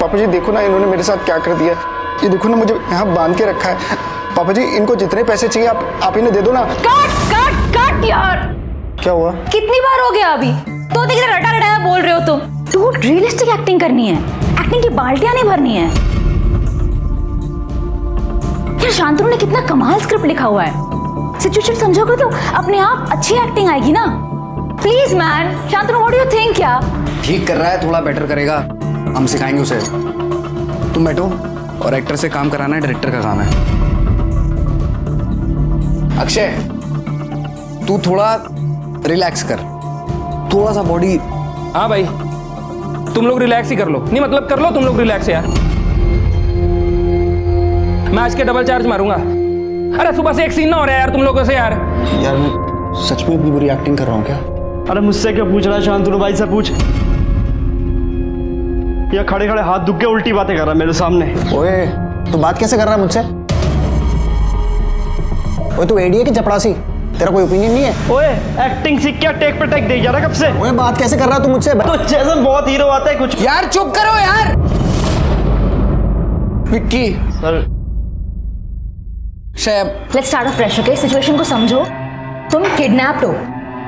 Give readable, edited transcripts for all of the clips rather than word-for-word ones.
पापा जी देखो ना इन्होंने मेरे साथ क्या कर दिया। ये देखो ना मुझे यहाँ बांध के रखा है। पापा जी इनको जितने पैसे चाहिए आप इन्हें दे दो ना। काट काट काट यार। क्या हुआ? कितनी बार हो गया अभी? तो देखिए रटा रटाया बोल रहे हो तुम। तो रियलिस्टिक एक्टिंग करनी है, एक्टिंग की बाल्टियां नहीं भरनी है। यार शांतनु ने कितना कमाल स्क्रिप्ट लिखा हुआ है। सिचुएशन समझोगे तो अपने आप अच्छी एक्टिंग आएगी ना। Please man, Shantanu what do you think यार? ठीक कर रहा है, थोड़ा बेटर करेगा, हम सिखाएंगे उसे। तुम बैठो, और एक्टर से काम कराना डायरेक्टर का काम है। अक्षय तू थोड़ा रिलैक्स कर, थोड़ा सा बॉडी। हाँ भाई तुम लोग रिलैक्स ही कर लो। नहीं मतलब कर लो तुम लोग रिलैक्स यार। मैं आज के डबल चार्ज मारूंगा। अरे सुबह से एक सीन ना हो रहा है यार तुम लोगों से यार। यार मैं सच में इतनी बुरी एक्टिंग कर रहा हूँ क्या? अरे मुझसे क्यों पूछ रहा है? शांतनु भाई से पूछ। या खड़े खड़े हाथ दुख के उल्टी बातें कर रहा है मेरे सामने। ओए तू बात कैसे कर रहा है मुझसे? ओए तू एडी है कि चपरासी? तेरा कोई ओपिनियन नहीं है? ओए एक्टिंग सीख क्या टेक पे टेक दे जा रहा कब से? ओए बात कैसे कर रहा है तू मुझसे? तो जैसे बहुत हीरो आता है कुछ। यार चुप करो यार। विक्की सर शैब let's start fresh. Okay situation को समझो। तुम किडनैप्ड हो,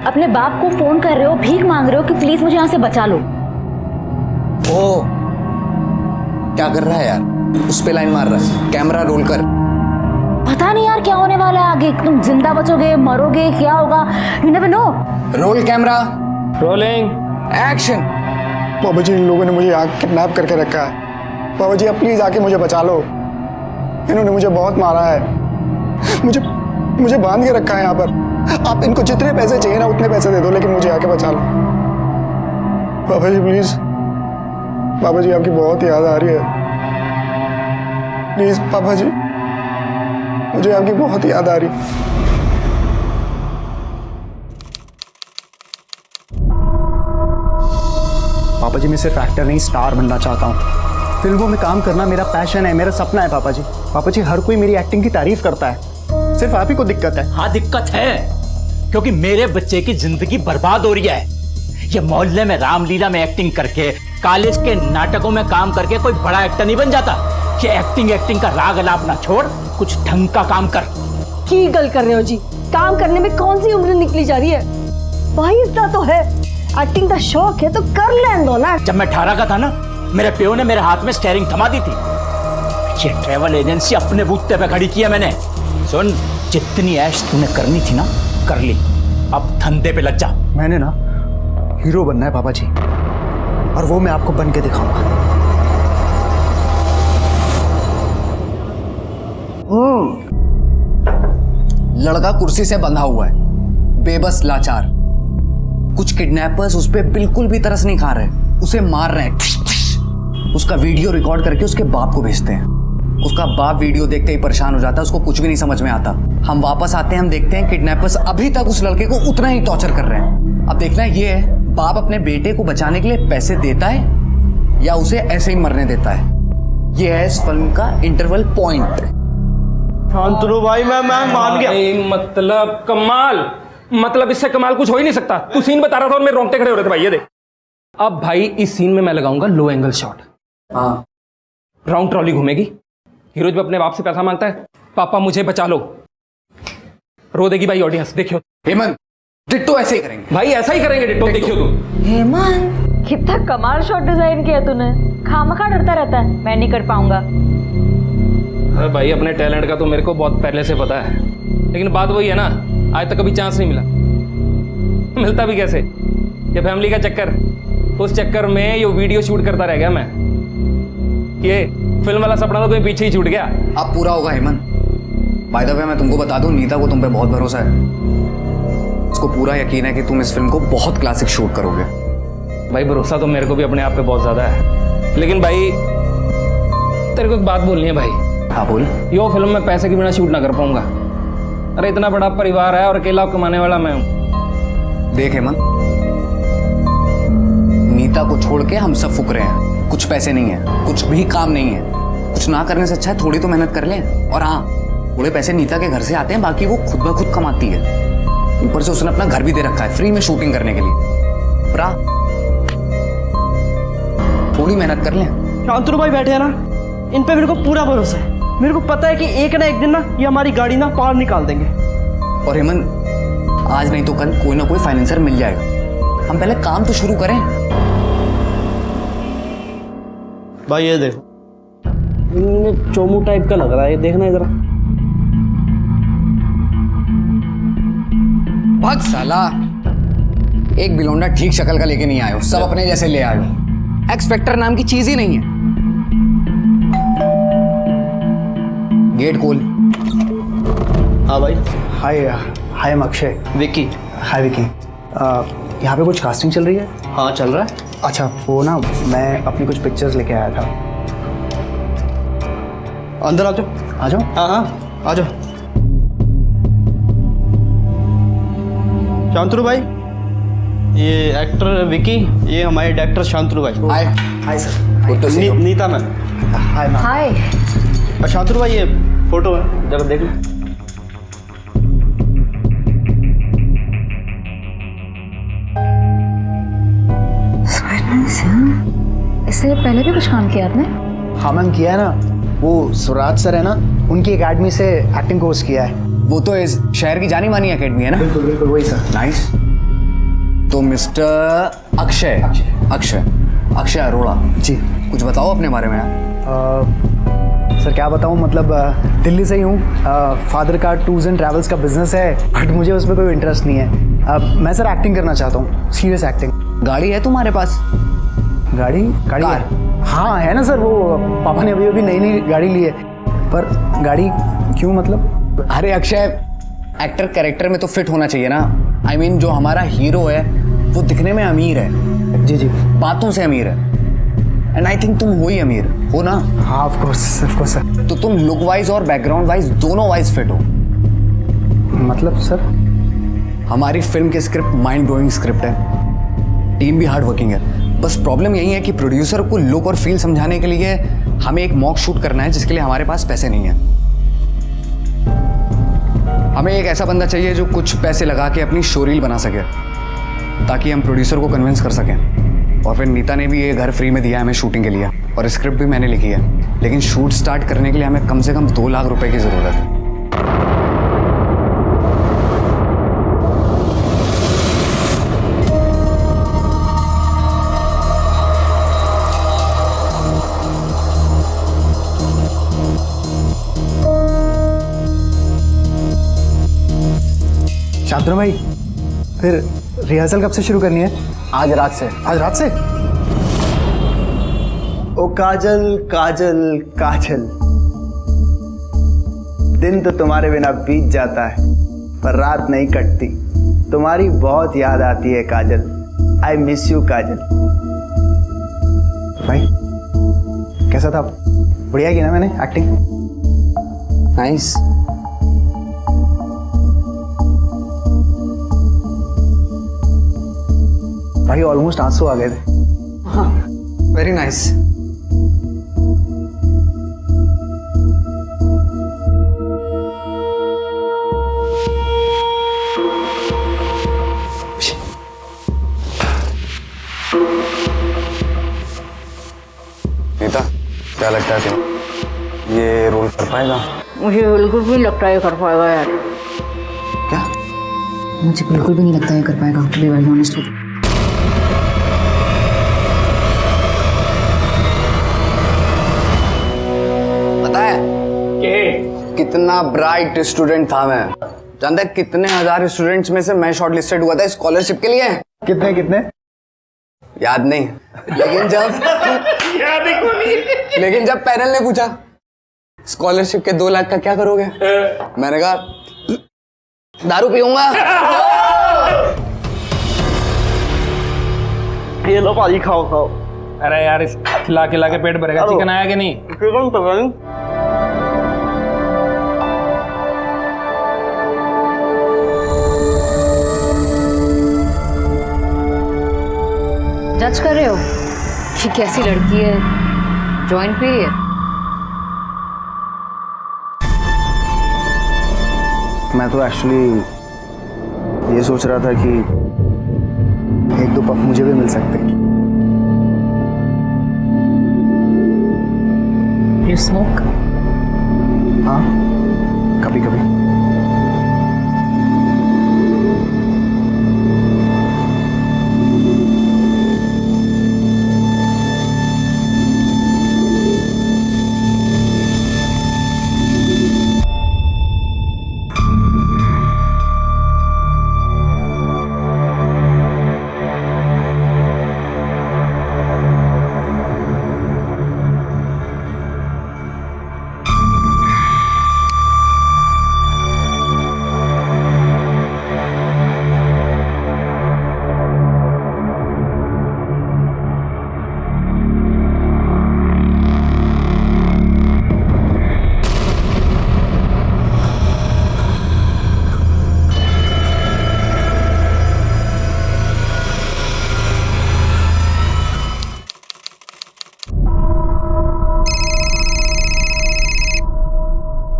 अपने बाप को फोन कर रहे हो, भीख मांग रहे हो कि प्लीज मुझे यहाँ से बचा लो। ओ क्या कर रहा है यार? उस पे लाइन मार रहा है। कैमरा रोल कर। पता नहीं यार क्या होने वाला है आगे। तुम जिंदा बचोगे, मरोगे, क्या होगा, you never know. Roll camera, rolling action. पापा जी इन लोगों ने मुझे यहाँ किडनैप करके रखा है। पापा जी आप प्लीज आके मुझे बचा लो। इन्होंने मुझे बहुत मारा है। मुझे बांध के रखा है यहाँ पर। आप इनको जितने पैसे चाहिए ना उतने पैसे दे दो, लेकिन मुझे आके बचा लो। पापा जी प्लीज। पापा जी आपकी बहुत याद आ रही है। प्लीज पापा जी, मुझे आपकी बहुत याद आ रही। पापा जी मैं सिर्फ एक्टर नहीं स्टार बनना चाहता हूँ। फिल्मों में काम करना मेरा पैशन है, मेरा सपना है पापा जी। पापा जी हर कोई मेरी एक्टिंग की तारीफ करता है, सिर्फ आप ही को दिक्कत है। हाँ दिक्कत है, क्योंकि मेरे बच्चे की जिंदगी बर्बाद हो रही है। ये मोहल्ले में रामलीला में एक्टिंग करके, कॉलेज के नाटकों में काम करके कोई बड़ा एक्टर नहीं बन जाता। ये एक्टिंग का राग अलापना छोड़, कुछ ढंग का काम कर। की गल कर रहे हो जी? काम करने में कौन सी उम्र निकली जा रही है? भाई इतना तो है, एक्टिंग का शौक है तो कर लेने दो ना। जब मैं 18 का था ना, मेरे प्यो ने मेरे हाथ में स्टीयरिंग थमा दी थी। ये ट्रेवल एजेंसी अपने बूते पे खड़ी की है मैंने। सुन, जितनी ऐश तूने करनी थी ना कर ली, अब धंधे पे लग जा। मैंने ना हीरो बनना है पापा जी, और वो मैं आपको बन के दिखाऊंगा। लड़का कुर्सी से बंधा हुआ है, बेबस लाचार। कुछ किडनैपर्स उस पे बिल्कुल भी तरस नहीं खा रहे, उसे मार रहे हैं। उसका वीडियो रिकॉर्ड करके उसके बाप को भेजते हैं। उसका बाप वीडियो देखते ही परेशान हो जाता है, उसको कुछ भी नहीं समझ में आता। हम वापस आते हैं, हम देखते हैं किडनैपर्स अभी तक उस लड़के को उतना ही टॉर्चर कर रहे हैं। अब देखना ये है, बाप अपने बेटे को बचाने के लिए पैसे देता है या उसे ऐसे ही मरने देता है। ये है इस फिल्म का इंटरवल पॉइंट। शांतनु भाई मैं मान गया। मतलब कमाल, मतलब इससे कमाल कुछ हो ही नहीं सकता। तू सीन बता रहा था और मेरे रोंगटे खड़े हो रहे थे भाई। ये देख, अब भाई इस सीन में मैं लगाऊंगा लो एंगल शॉट। हाँ राउंड ट्रॉली घूमेगी, हीरो जब अपने बाप से पैसा मांगता है, पापा मुझे बचा लो, रो देगी भाई ऑडियंस। देखियो हेमंत, डिट्टो ऐसे ही करेंगे भाई, ऐसा ही करेंगे डिट्टो। देखियो तुम। हेमंत कितना कमाल शॉट डिजाइन किया तूने। खामखा डरता रहता है मैं नहीं कर पाऊंगा। अरे भाई अपने टैलेंट का तो मेरे को बहुत पहले से पता है, लेकिन बात वही है ना, आज तक कभी चांस नहीं मिला। मिलता भी कैसे? ये फैमिली का चक्कर, उस चक्कर में ये वीडियो शूट करता रह गया मैं। ये फिल्म वाला सपना तो कहीं पीछे ही छूट गया। अब पूरा होगा हेमंत। बाय द वे मैं तुमको बता दूं, नीता को तुम पे बहुत भरोसा है। उसको पूरा यकीन है कि तुम इस फिल्म को बहुत क्लासिक शूट करोगे। भाई भरोसा तो मेरे को भी अपने आप पे बहुत ज्यादा है, लेकिन भाई तेरे को एक बात बोलनी है भाई। हाँ बोल। यो फिल्म में पैसे के बिना शूट ना कर पाऊंगा। अरे इतना बड़ा परिवार है और अकेला कमाने वाला मैं हूं। देख हेमंत, नीता को छोड़ के हम सब फुक रहे हैं। कुछ पैसे नहीं है, कुछ भी काम नहीं है। कुछ ना करने से अच्छा है थोड़ी तो मेहनत कर लें। और हाँ, थोड़े पैसे नीता के घर से आते हैं, बाकी वो खुद ब खुद कमाती है। ऊपर से उसने अपना घर भी दे रखा है फ्री में शूटिंग करने के लिए। थोड़ी मेहनत कर लें। शांतनु भाई बैठे हैं ना, इन पे मेरे को पूरा भरोसा है। मेरे को पता है कि एक ना एक दिन ना ये हमारी गाड़ी ना पार निकाल देंगे। और हेमंत, आज नहीं तो कल कोई ना कोई फाइनेंसर मिल जाएगा। हम पहले काम तो शुरू करें। भाई ये देखो, इनमें चोमू टाइप का लग रहा है, ये देखना इधर। भाग साला, एक बिलोंडा ठीक शक्ल का लेके नहीं आयो, सब अपने जैसे ले आयो। एक्स फैक्टर नाम की चीज ही नहीं है। गेट खोल। हाँ भाई। हाय हाय अक्षय। विकी। हाय विकी। यहाँ पे कुछ कास्टिंग चल रही है? हाँ चल रहा है। अच्छा, वो ना मैं अपनी कुछ पिक्चर्स लेके आया था। अंदर आ जाओ। आ जाओ। हाँ हाँ आ जाओ। शांतनु भाई, ये एक्टर विकी, ये हमारे डायरेक्टर शांतनु भाई। Hi. Hi sir. Good to see you. Neeta ma'am. Hi ma'am. Hi. और शांतनु भाई, ये फोटो है, जरा देख लो। इससे पहले भी कुछ काम किया आपने? हाँ मैम, किया है ना। वो स्वराज सर है ना, उनकी एकेडमी से एक्टिंग कोर्स किया है। वो तो इस शहर की जानी मानी एकेडमी है ना? बिल्कुल बिल्कुल वही सर। नाइस। तो मिस्टर अक्षय अक्षय अक्षय अरोड़ा जी। कुछ बताओ अपने बारे में यार। सर क्या बताऊँ, मतलब दिल्ली से ही हूँ। फादर का टूर्स एंड ट्रैवल्स का बिजनेस है, बट मुझे उसमें कोई इंटरेस्ट नहीं है। मैं सर एक्टिंग करना चाहता हूँ, सीरियस एक्टिंग। गाड़ी है तुम्हारे पास? गाड़ी गाड़ी कार? हाँ है ना सर, वो पापा ने अभी अभी नई नई गाड़ी ली है। पर गाड़ी क्यों मतलब? अरे अक्षय, एक्टर कैरेक्टर में तो फिट होना चाहिए ना। I mean, जो हमारा हीरो है वो दिखने में अमीर है, जी जी। बातों से अमीर है। एंड आई थिंक तुम हो ही अमीर हो ना? हाँ ऑफ कोर्स सर। तो तुम लुक वाइज और बैकग्राउंड वाइज दोनों वाइज फिट हो। मतलब सर? हमारी फिल्म की स्क्रिप्ट माइंड ब्लोइंग स्क्रिप्ट है, टीम भी हार्ड वर्किंग है। बस प्रॉब्लम यही है कि प्रोड्यूसर को लुक और फील समझाने के लिए हमें एक मॉक शूट करना है, जिसके लिए हमारे पास पैसे नहीं है। हमें एक ऐसा बंदा चाहिए जो कुछ पैसे लगा के अपनी शो रील बना सके, ताकि हम प्रोड्यूसर को कन्विंस कर सकें। और फिर नीता ने भी ये घर फ्री में दिया है हमें शूटिंग के लिए, और स्क्रिप्ट भी मैंने लिखी है। लेकिन शूट स्टार्ट करने के लिए हमें कम से कम 2 लाख रुपए की ज़रूरत है। शांतनु भाई, फिर रिहर्सल कब से शुरू करनी है? आज रात से। आज रात से? ओ काजल काजल काजल, दिन तो तुम्हारे बिना बीत जाता है, पर रात नहीं कटती। तुम्हारी बहुत याद आती है काजल। आई मिस यू काजल। भाई कैसा था? बढ़िया की ना मैंने एक्टिंग? नाइस। भाई ऑलमोस्ट आंसू आ गए थे। हाँ, वेरी नाइस। नीता, क्या लगता है तुम्हें ये रोल कर पाएगा? मुझे बिल्कुल भी लगता है कर पाएगा यार। क्या? मुझे बिल्कुल भी नहीं लगता है कर पाएगा, to be very honest with you. पता है कितना ब्राइट स्टूडेंट था मैं? जानता है कितने हजार स्टूडेंट्स में से मैं शॉर्ट लिस्टेड हुआ था स्कॉलरशिप के लिए? कितने कितने? याद नहीं, लेकिन जब पैनल ने पूछा स्कॉलरशिप के 2 लाख का क्या करोगे, मैंने कहा दारू पीऊंगा। ये लो भाजी, खाओ खाओ। अरे यार, इस खिला खिला के पेट भरेगा। चिकन आया कि नहीं? चिकन तो नहीं। जज कर रहे हो कि कैसी लड़की है? Joint period. मैं तो एक्चुअली ये सोच रहा था कि 1-2 पफ मुझे भी मिल सकते। You smoke? हाँ, कभी कभी।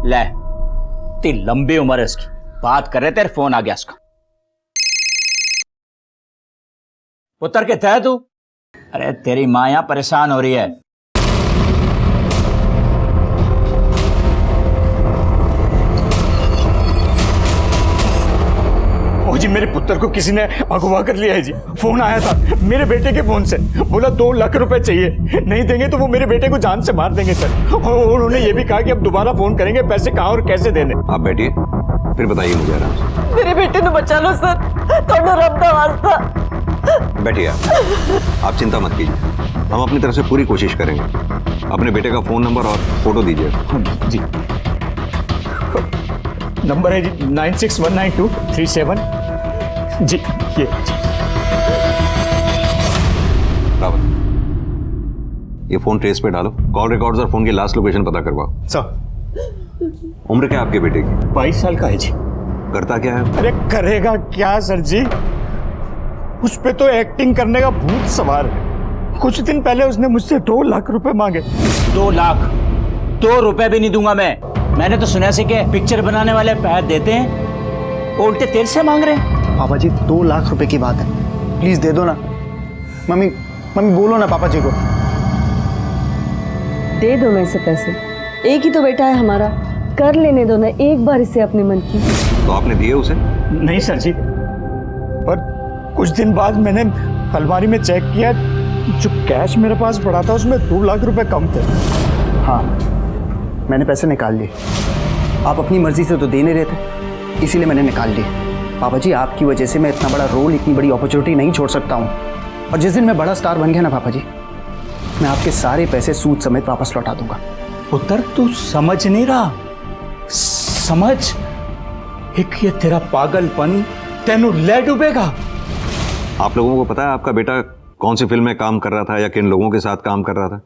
ले, इतनी लंबी उम्र है इसकी, बात कर रहे तेरे फोन आ गया इसका। पुत्र के थे तू? अरे तेरी माँ यहां परेशान हो रही है। ओ जी, मेरे पुत्र को किसी ने अगवा कर लिया है जी। फोन आया था मेरे बेटे के फोन से, बोला 2 लाख रुपए चाहिए, नहीं देंगे तो वो मेरे बेटे को जान से मार देंगे सर। और उन्होंने ये भी कहा कि अब दोबारा फोन करेंगे, पैसे कहाँ और कैसे देने। आप बैठिए, फिर बताइए मुझे आराम से। मेरे बेटे ने बचा लो सर, थोड़ा रब दा वास्ता। बैठिए आप चिंता मत कीजिए, हम अपनी तरफ से पूरी कोशिश करेंगे। अपने बेटे का फोन नंबर और फोटो दीजिए। जी, नंबर है जी 96192337 जी। ये रावत, ये फोन ट्रेस पे डालो, कॉल रिकॉर्ड्स और फोन की लास्ट लोकेशन पता करवाओ। सर, उम्र क्या आपके बेटे की? 22 साल का है जी। करता क्या है? अरे करेगा क्या सर जी, उस पे तो एक्टिंग करने का भूत सवार है। कुछ दिन पहले उसने मुझसे 2 लाख रुपए मांगे। 2 लाख? 2 रुपए भी नहीं दूंगा मैं। मैंने तो सुना से कि पिक्चर बनाने वाले पैसे देते हैं, वो उल्टे तेरे से मांग रहे हैं। पापा जी 2 लाख रुपए की बात है, प्लीज दे दो ना। मम्मी मम्मी बोलो ना पापा जी को। दे दो ना इसे पैसे, एक ही तो बेटा है हमारा, कर लेने दो ना एक बार इसे अपने मन की। तो आपने दिए उसे? नहीं सर जी, पर कुछ दिन बाद मैंने अलमारी में चेक किया, जो कैश मेरे पास पड़ा था उसमें 2 लाख रुपए कम थे। हाँ, मैंने पैसे निकाल लिए। आप अपनी मर्जी से तो दे नहीं रहे थे, इसीलिए मैंने निकाल लिए। पापा जी आपकी वजह से मैं इतना बड़ा रोल, इतनी बड़ी अपॉर्चुनिटी नहीं छोड़ सकता हूँ। और जिस दिन मैं बड़ा स्टार बन गया ना पापा जी, मैं आपके सारे पैसे सूद समेत वापस लौटा दूंगा। पुत्र तू समझ नहीं रहा, समझ, एक ये तेरा पागलपन तेनू ले डूबेगा। आप लोगों को पता है आपका बेटा कौन सी फिल्म में काम कर रहा था या किन लोगों के साथ काम कर रहा था?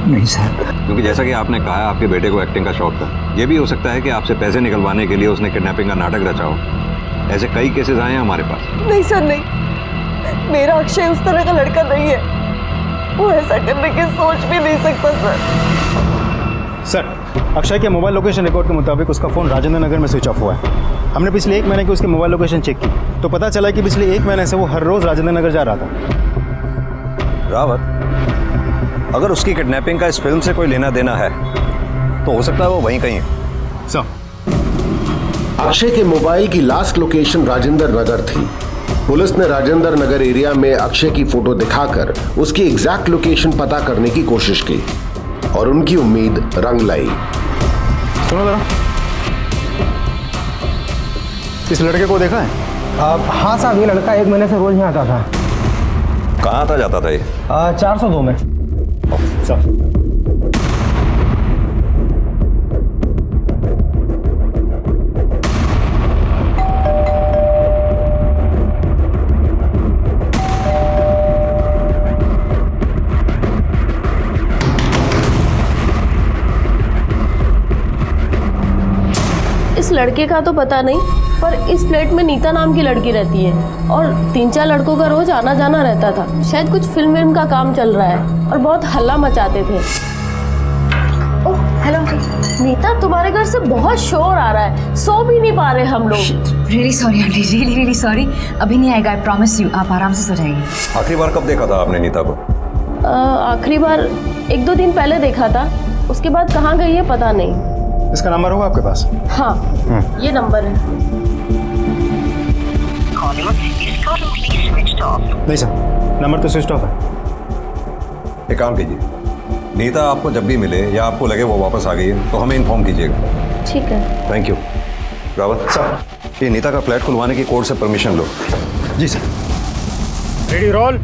नहीं सर। क्योंकि जैसा कि आपने कहा है आपके बेटे को एक्टिंग का शौक था, ये भी हो सकता है कि आपसे पैसे निकलवाने के लिए उसने किडनैपिंग का नाटक रचा हो। ऐसे कई केसेस आए हैं हमारे पास। नहीं सर नहीं, मेरा अक्षय उस तरह का लड़का नहीं है, वो ऐसा करने की सोच भी नहीं सकता सर। सर, अक्षय के मोबाइल लोकेशन रिकॉर्ड के मुताबिक उसका फ़ोन राजेंद्र नगर में स्विच ऑफ हुआ है। हमने पिछले 1 महीने की उसकी मोबाइल लोकेशन चेक की, तो पता चला कि पिछले 1 महीने से वो हर रोज़ राजेंद्र नगर जा रहा था। रावत, अगर उसकी किडनैपिंग का इस फिल्म से कोई लेना देना है तो हो सकता है वो वहीं कहीं है। सर, अक्षय के मोबाइल की लास्ट लोकेशन राजेंद्र नगर थी। पुलिस ने राजेंद्र नगर एरिया में अक्षय की फोटो दिखाकर उसकी एग्जैक्ट लोकेशन पता करने की कोशिश की और उनकी उम्मीद रंग लाई। सुनो जरा, इस लड़के को देखा है? हाँ साहब, ये लड़का 1 महीने से रोज यहाँ आता था। कहाँ आता जाता था ये? 402 में। सर, इस लड़के का तो पता नहीं, पर इस फ्लैट में नीता नाम की लड़की रहती है और 3-4 लड़कों का रोज आना जाना रहता था। शायद कुछ फिल्म का काम चल रहा है और बहुत हल्ला मचाते थे। ओह हेलो नीता, तुम्हारे घर से बहुत शोर आ रहा है, सो भी नहीं पा रहे हम लोग। Really sorry aunty, really sorry. अभी नहीं आएगा, आई प्रॉमिस यू। आप आराम से सो जाइए। आखिरी बार कब देखा था आपने नीता को? आखिरी बार 1-2 दिन पहले देखा था, उसके बाद कहाँ गई है पता नहीं। इसका नंबर होगा आपके पास? हाँ, ये नंबर है। नहीं सर, नंबर तो स्विच ऑफ है। एक काम कीजिए, नीता आपको जब भी मिले या आपको लगे वो वापस आ गई है तो हमें इन्फॉर्म कीजिएगा। ठीक है। Thank you. रावत सर, ये नीता का फ्लैट खुलवाने की कोर्ट से परमिशन लो। जी सर। Ready roll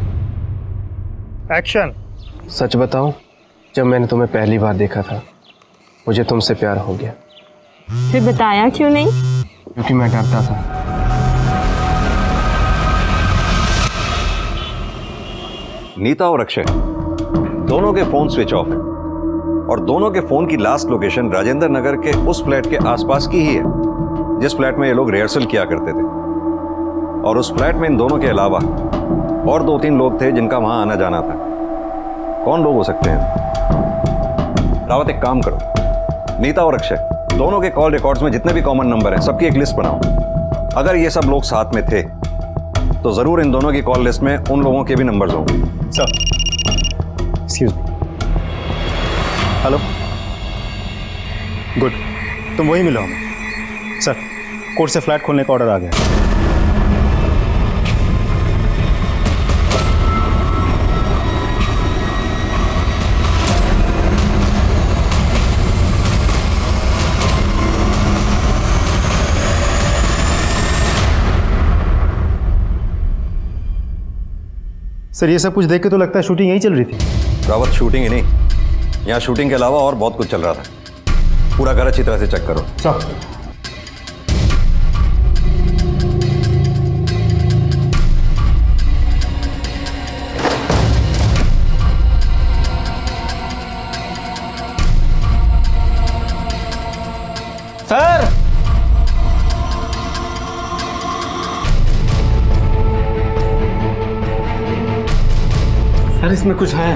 action. सच बताऊं, जब मैंने तुम्हें पहली बार देखा था मुझे तुमसे प्यार हो गया। फिर बताया क्यों नहीं? क्योंकि मैं डरता था। नीता और अक्षय दोनों के फोन स्विच ऑफ है और दोनों के फोन की लास्ट लोकेशन राजेंद्र नगर के उस फ्लैट के आसपास की ही है जिस फ्लैट में ये लोग रिहर्सल किया करते थे। और उस फ्लैट में इन दोनों के अलावा और 2-3 लोग थे जिनका वहां आना जाना था। कौन लोग हो सकते हैं? रावत, एक काम करो, नीता और अक्षय दोनों के कॉल रिकॉर्ड्स में जितने भी कॉमन नंबर हैं सबकी एक लिस्ट बनाओ। अगर ये सब लोग साथ में थे तो जरूर इन दोनों की कॉल लिस्ट में उन लोगों के भी नंबर्स होंगे। Sir, excuse me. Hello, good, तुम वही मिलो हमें। सर, कोर्ट से फ्लैट खोलने का ऑर्डर आ गया। सर, ये सब कुछ देख के तो लगता है शूटिंग यही चल रही थी। रावत, शूटिंग ही नहीं, यहाँ शूटिंग के अलावा और बहुत कुछ चल रहा था। पूरा घर अच्छी तरह से चेक करो। सर, सर, सर इसमें कुछ है,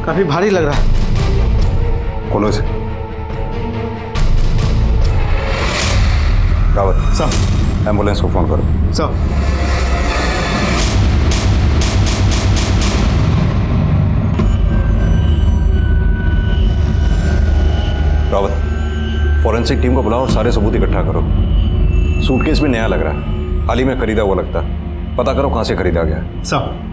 काफी भारी लग रहा है। खोलो इसे। रावत, सर। एम्बुलेंस को फोन करो। सर। रावत, फॉरेंसिक टीम को बुलाओ और सारे सबूत इकट्ठा करो। सूटकेस भी नया लग रहा है, हाल ही में खरीदा हुआ लगता। पता करो कहां से खरीदा गया। सर।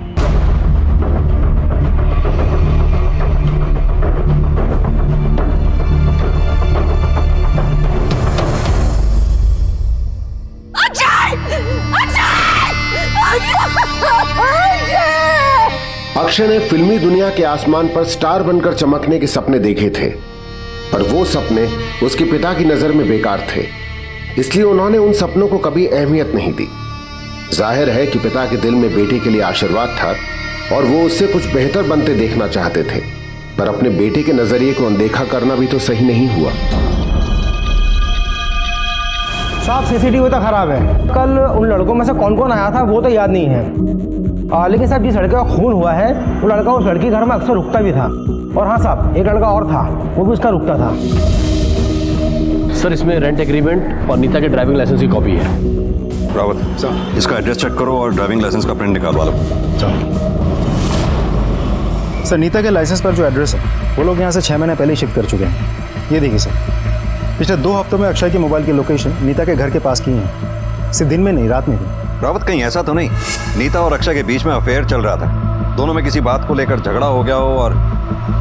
अक्षय ने फिल्मी दुनिया के आसमान पर स्टार बनकर चमकने के सपने देखे थे, पर वो सपने उसके पिता की नजर में बेकार थे, इसलिए उन्होंने उन सपनों को कभी अहमियत नहीं दी। जाहिर है कि पिता के दिल में बेटे के लिए आशीर्वाद था और वो उससे कुछ बेहतर बनते देखना चाहते थे, पर अपने बेटे के नजरिए को अनदेखा करना भी तो सही नहीं हुआ। साहब, सीसीटीवी तो खराब है। कल उन लड़कों में से कौन कौन आया था वो तो याद नहीं है, लेकिन साहब जिस लड़के का खून हुआ है वो लड़का उस लड़की घर में अक्सर रुकता भी था। और हाँ साहब, एक लड़का और था, वो भी उसका रुकता था। सर, इसमें रेंट एग्रीमेंट और नीता के ड्राइविंग लाइसेंस की कॉपी है। रावत, सर, इसका एड्रेस चेक करो और ड्राइविंग लाइसेंस का प्रिंट निकालवा लो। सर, नीता के लाइसेंस पर जो एड्रेस है वो लोग यहाँ से 6 महीने पहले ही शिफ्ट कर चुके हैं। ये देखिए सर, पिछले 2 हफ्तों में अक्षय के मोबाइल की लोकेशन नीता के घर के पास की है, सिर्फ दिन में नहीं, रात में भी। रावत, कहीं ऐसा तो नहीं नीता और अक्षय के बीच में अफेयर चल रहा था, दोनों में किसी बात को लेकर झगड़ा हो गया हो और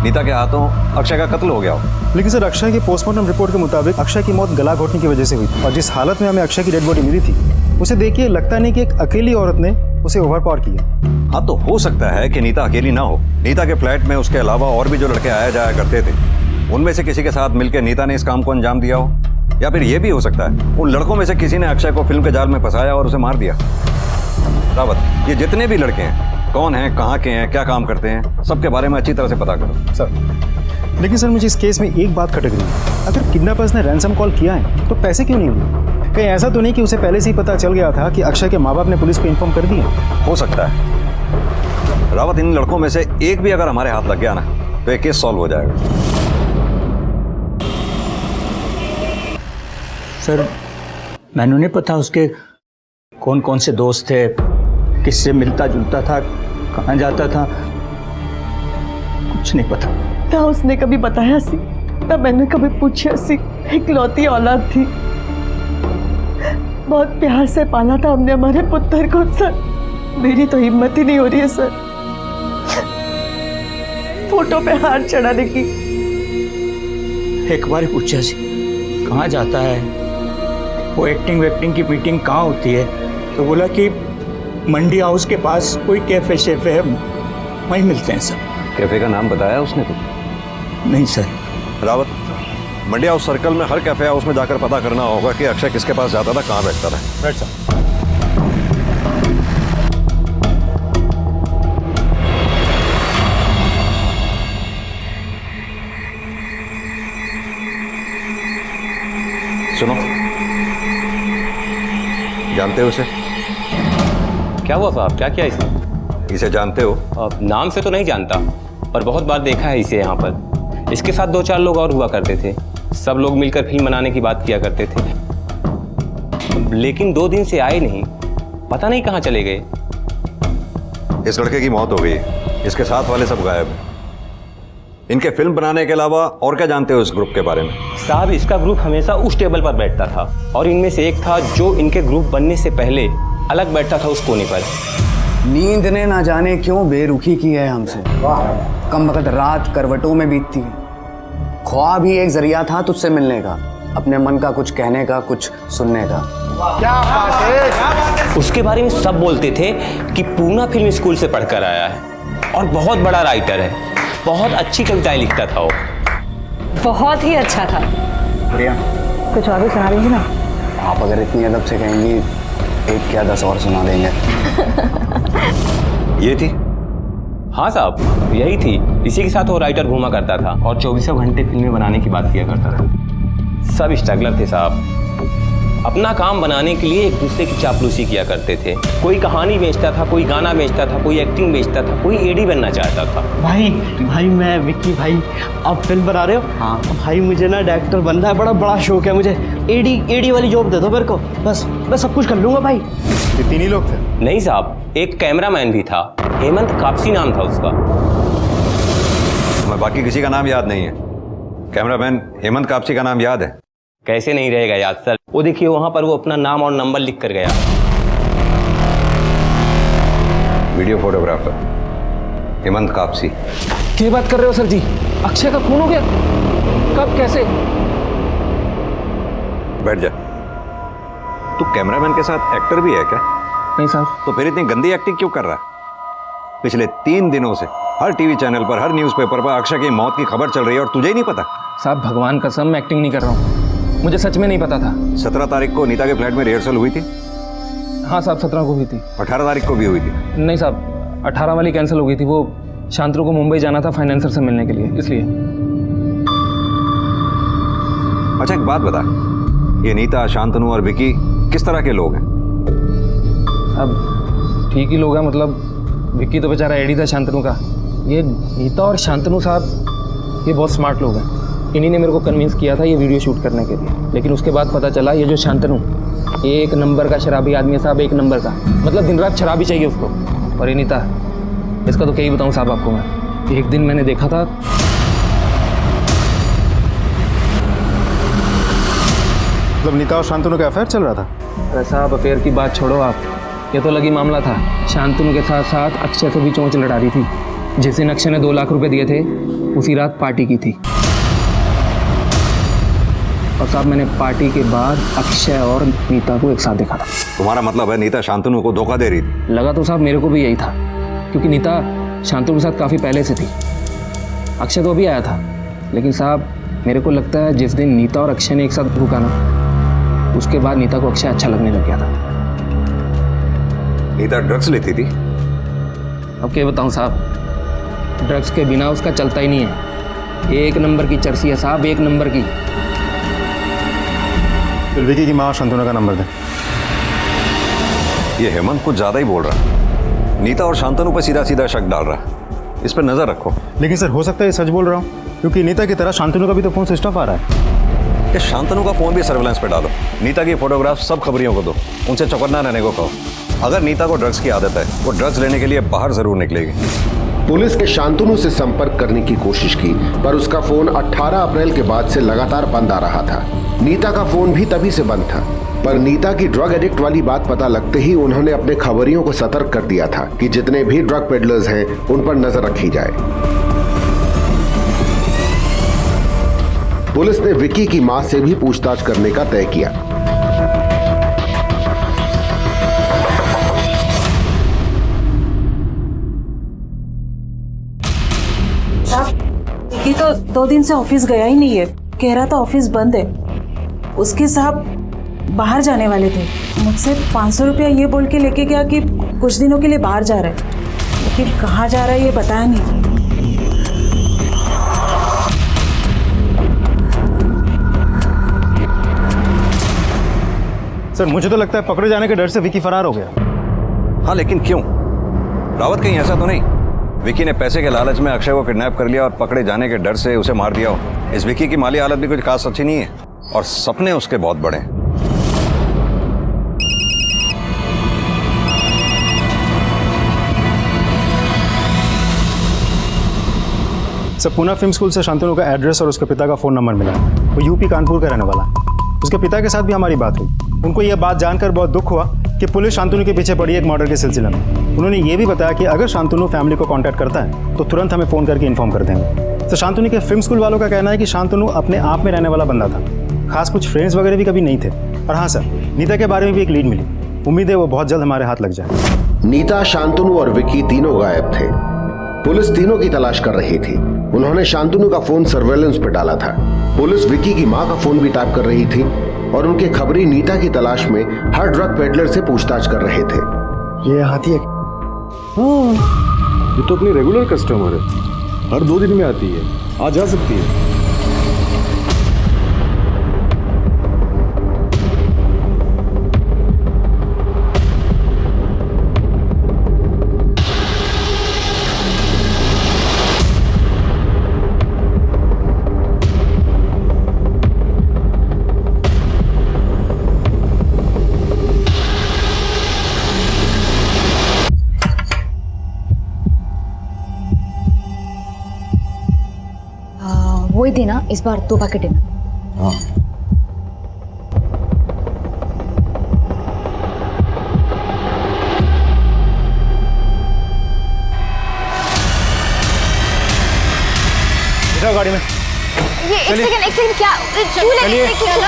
नीता के हाथों अक्षय का कत्ल हो गया हो? लेकिन सर, अक्षय की पोस्टमार्टम रिपोर्ट के मुताबिक अक्षय की मौत गला घोटने की वजह से हुई थी और जिस हालत में हमें अक्षय की डेड बॉडी मिली थी उसे देखिए लगता नहीं कि एक अकेली औरत ने उसे ओवरपावर किया। हाँ, तो हो सकता है कि नीता अकेली ना हो। नीता के फ्लैट में उसके अलावा और भी जो लड़के आया जाया करते थे उनमें से किसी के साथ मिलकर नीता ने इस काम को अंजाम दिया हो, या फिर यह भी हो सकता है उन लड़कों में से किसी ने अक्षय को फिल्म के जाल में फंसाया और उसे मार दिया। रावत, ये जितने भी लड़के हैं, कौन हैं, कहाँ के हैं, क्या काम करते हैं, सबके बारे में अच्छी तरह से पता करो। सर, लेकिन सर मुझे इस केस में एक बात खटक रही है, अगर किडनैपर्स ने रैंसम कॉल किया है तो पैसे क्यों नहीं हुए? कहीं ऐसा तो नहीं कि उसे पहले से ही पता चल गया था कि अक्षय के माँ बाप ने पुलिस को इन्फॉर्म कर दिया? हो सकता है। रावत, इन लड़कों में से एक भी अगर हमारे हाथ लग गया ना तो एक केस सॉल्व हो जाएगा। सर, मैंने नहीं पता उसके कौन कौन से दोस्त थे, किससे मिलता जुलता था, कहाँ जाता था। कुछ नहीं पता। ना उसने कभी बताया सी, ना मैंने कभी पूछा सी। इकलौती औलाद थी, बहुत प्यार से पाला था हमने हमारे पुत्र को सर। मेरी तो हिम्मत ही नहीं हो रही है सर फोटो पे हाथ चढ़ाने की। एक बार पूछा जी कहाँ जाता है, वो एक्टिंग वेक्टिंग की मीटिंग कहाँ होती है, तो बोला कि मंडी हाउस के पास कोई कैफे शेफे है, वहीं मिलते हैं सर। कैफे का नाम बताया उसने कुछ? नहीं सर। रावत, मंडी हाउस सर्कल में हर कैफे हाउस में जाकर पता करना होगा कि अक्षय किसके पास जाता था, कहाँ बैठता था। Right sir. सुनो, जानते हो इसे? क्या हुआ साहब, क्या किया इसे? इसे जानते हो? नाम से तो नहीं जानता, पर बहुत बार देखा है इसे यहाँ पर। इसके साथ 2-4 लोग और हुआ करते थे, सब लोग मिलकर फिल्म बनाने की बात किया करते थे, लेकिन 2 दिन से आए नहीं, पता नहीं कहाँ चले गए। इस लड़के की मौत हो गई, इसके साथ वाले सब गायब हैं। इनके फिल्म बनाने के अलावा और क्या जानते हो इस ग्रुप के बारे में? साहब, इसका ग्रुप हमेशा उस टेबल पर बैठता था और इनमें से एक था जो इनके ग्रुप बनने से पहले अलग बैठता था उस कोने पर। नींद ने ना जाने क्यों बेरुखी की है हमसे। कम वक्त रात करवटों में बीतती है। ख्वाब ही एक जरिया था तुझसे मिलने का, अपने मन का कुछ कहने का, कुछ सुनने का। क्या बात है? उसके बारे में सब बोलते थे कि पूना फिल्म स्कूल से पढ़कर आया है और बहुत बड़ा राइटर है, बहुत अच्छी कविताएं लिखता था वो। बहुत ही अच्छा था। बढ़िया, कुछ और भी सुना देंगे ना? आप अगर इतनी अदब से कहेंगी, 1 क्या 10 और सुना देंगे। ये थी? हाँ साहब, यही थी। इसी के साथ वो राइटर घूमा करता था और 24 घंटे फिल्में बनाने की बात किया करता था। सब स्ट्रगलर थे साहब, अपना काम बनाने के लिए एक दूसरे की चापलूसी किया करते थे। कोई कहानी बेचता था, कोई गाना बेचता था, कोई एक्टिंग बेचता था, कोई एडी बनना चाहता था। भाई मैं विक्की भाई, आप फिल्म बना रहे हो? हाँ भाई, मुझे ना डायरेक्टर बनना है, बड़ा शौक है मुझे। एडी वाली जॉब दे दो मेरे को, बस मैं सब कुछ कर लूंगा भाई। ये 3 ही लोग थे? नहीं साहब, एक कैमरामैन भी था, हेमंत कापसी नाम था उसका। तुम्हें बाकी किसी का नाम याद नहीं है? कैमरामैन हेमंत कापसी का नाम याद है? कैसे नहीं रहेगा याद सर? वो देखिए वहां पर वो अपना नाम और नंबर लिख कर गया। Video photographer Hemant Kapsi. क्या बात कर रहे हो सर जी? अक्षय का खून हो गया? कब, कैसे? बैठ जा। तू कैमरामैन के साथ एक्टर भी है क्या? नहीं साहब। तो फिर इतनी गंदी एक्टिंग क्यों कर रहा है? पिछले 3 दिनों से हर टीवी चैनल पर, हर न्यूज़पेपर पर अक्षय की मौत की खबर चल रही है और तुझे ही नहीं पता? साहब भगवान कसम, मैं एक्टिंग नहीं कर रहा हूँ, मुझे सच में नहीं पता था। 17 तारीख को नीता के फ्लैट में रिहर्सल हुई थी? हाँ साहब, 17 को हुई थी। 18 तारीख को भी हुई थी? नहीं साहब, 18 वाली कैंसिल हो गई थी। वो शांतनु को मुंबई जाना था फाइनेंसर से मिलने के लिए, इसलिए। अच्छा एक बात बता, ये नीता, शांतनु और विकी किस तरह के लोग हैं? अब ठीक ही लोग हैं, मतलब विक्की तो बेचारा एडी था शांतनु का। ये नीता और शांतनु साहब ये बहुत स्मार्ट लोग हैं। इन्हीं ने मेरे को कन्विंस किया था ये वीडियो शूट करने के लिए, लेकिन उसके बाद पता चला ये जो शांतनु 1 नंबर का शराबी आदमी है साहब, 1 नंबर का, मतलब दिन रात शराबी चाहिए उसको। और ये नीता, इसका तो क्या ही बताऊँ साहब आपको मैं। एक दिन मैंने देखा था, मतलब नीता और शांतनु का अफेयर चल रहा था? अरे साहब अफेयर की बात छोड़ो आप, ये तो लगी मामला था। शांतनु के साथ साथ अक्षय से भी चोंच लड़ा रही थी। जिस दिन अक्षय ने 2 लाख रुपए दिए थे, उसी रात पार्टी की थी। और साहब मैंने पार्टी के बाद अक्षय और नीता को एक साथ देखा था। तुम्हारा मतलब है नीता शांतनु को धोखा दे रही थी? लगा तो साहब मेरे को भी यही था, क्योंकि नीता शांतनु के साथ काफ़ी पहले से थी। अक्षय तो अभी आया था, लेकिन साहब मेरे को लगता है जिस दिन नीता और अक्षय ने एक साथ रुका ना, उसके बाद नीता को अक्षय अच्छा लगने लग गया था। नीता ड्रग्स लेती थी? अब क्या बताऊँ साहब, ड्रग्स के बिना उसका चलता ही नहीं है। 1 नंबर की चर्सी है साहब, 1 नंबर की। फिर विकी की माँ और शांतनु का नंबर दें। ये हेमंत कुछ ज़्यादा ही बोल रहा है। नीता और शांतनु पर सीधा सीधा शक डाल रहा है, इस पर नज़र रखो। लेकिन सर हो सकता है ये सच बोल रहा हूँ, क्योंकि नीता की तरह शांतनु का भी तो फ़ोन स्विच ऑफ आ रहा है। ये शांतनु का फ़ोन भी सर्विलांस पे डालो, नीता की फोटोग्राफ सब खबरियों को दो, उनसे चौकन्ना रहने को कहो। अगर नीता को ड्रग्स की आदत है, वो ड्रग्स लेने के लिए बाहर ज़रूर निकलेगी। पुलिस ने शांतनु से संपर्क करने की कोशिश की, पर उसका फोन 18 अप्रैल के बाद से लगातार बंद आ रहा था। नीता का फोन भी तभी से बंद था, पर नीता की ड्रग एडिक्ट वाली बात पता लगते ही उन्होंने अपने खबरियों को सतर्क कर दिया था कि जितने भी ड्रग पेडलर्स हैं उन पर नजर रखी जाए। पुलिस ने विकी की मां से भी पूछताछ करने का तय किया। विकी तो 2 दिन से ऑफिस गया ही नहीं है, कह रहा था ऑफिस बंद है। उसके साहब बाहर जाने वाले थे, मुझसे 500 रुपया ये बोल के लेके गया कि कुछ दिनों के लिए बाहर जा रहा है, लेकिन कहाँ जा रहा है ये बताया नहीं। सर मुझे तो लगता है पकड़े जाने के डर से विकी फरार हो गया। हाँ लेकिन क्यों? रावत कहीं ऐसा तो नहीं विकी ने पैसे के लालच में अक्षय को किडनैप कर लिया और पकड़े जाने के डर से उसे मार दिया हो? इस विकी की माली हालत भी कुछ खास अच्छी नहीं है और सपने उसके बहुत बड़े हैं। सर पूना फिल्म स्कूल से शांतनु का एड्रेस और उसके पिता का फोन नंबर मिला। वो यूपी कानपुर का रहने वाला है। उसके पिता के साथ भी हमारी बात हुई। उनको यह बात जानकर बहुत दुख हुआ कि पुलिस शांतनु के पीछे पड़ी एक मर्डर के सिलसिले में। उन्होंने ये भी बताया कि अगर शांतनु फैमिली को कांटेक्ट करता है तो तुरंत हमें फ़ोन करके इन्फॉर्म कर देंगे। तो शांतनु के फिल्म स्कूल वालों का कहना है कि शांतनु अपने आप में रहने वाला बंदा था, खास कुछ फ्रेंड्स वगैरह भी कभी नहीं थे। और हाँ सर, नीता के बारे में भी एक लीड मिली, उम्मीद है वो बहुत जल्द हमारे हाथ लग जाए। नीता, शांतनु और विकी तीनों गायब थे। पुलिस तीनों की तलाश कर रही थी। उन्होंने शांतनु का फोन सर्वेलेंस पे डाला था। पुलिस विकी की मां का फोन भी टैप कर रही थी और उनके खबरी नीता की तलाश में हर ड्रग पेडलर से पूछताछ कर रहे थे। ये हाथी है? ये तो अपनी रेगुलर कस्टमर है, हर 2 दिन में आती है, आज जा सकती है। वही देना इस बार 2 पैकेट देना। हाँ गाड़ी में ये एक सेकंड क्या क्यों चलो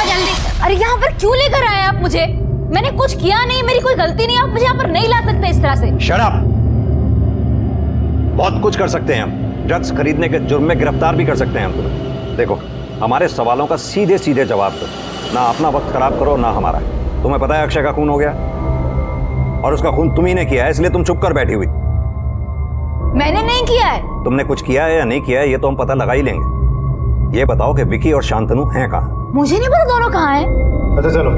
जल्दी। अरे यहाँ पर क्यों लेकर आए आप मुझे? मैंने कुछ किया नहीं, मेरी कोई गलती नहीं, आप मुझे यहाँ पर नहीं ला सकते इस तरह से। Shut up. बहुत कुछ कर सकते हैं हम, ड्रग्स खरीदने के जुर्म में गिरफ्तार भी कर सकते हैं हम तुम्हें। देखो हमारे सवालों का सीधे सीधे जवाब दो, ना अपना वक्त खराब करो ना हमारा। तुम्हें पता है अक्षय का खून हो गया और उसका खून तुम ही ने किया है, इसलिए तुम चुप कर बैठी हुई। मैंने नहीं किया है। तुमने कुछ किया है या नहीं किया है ये तो हम पता लगा ही लेंगे। ये बताओ कि विकी और शांतनु हैं कहाँ? मुझे नहीं पता दोनों कहाँ हैं। अच्छा चलो,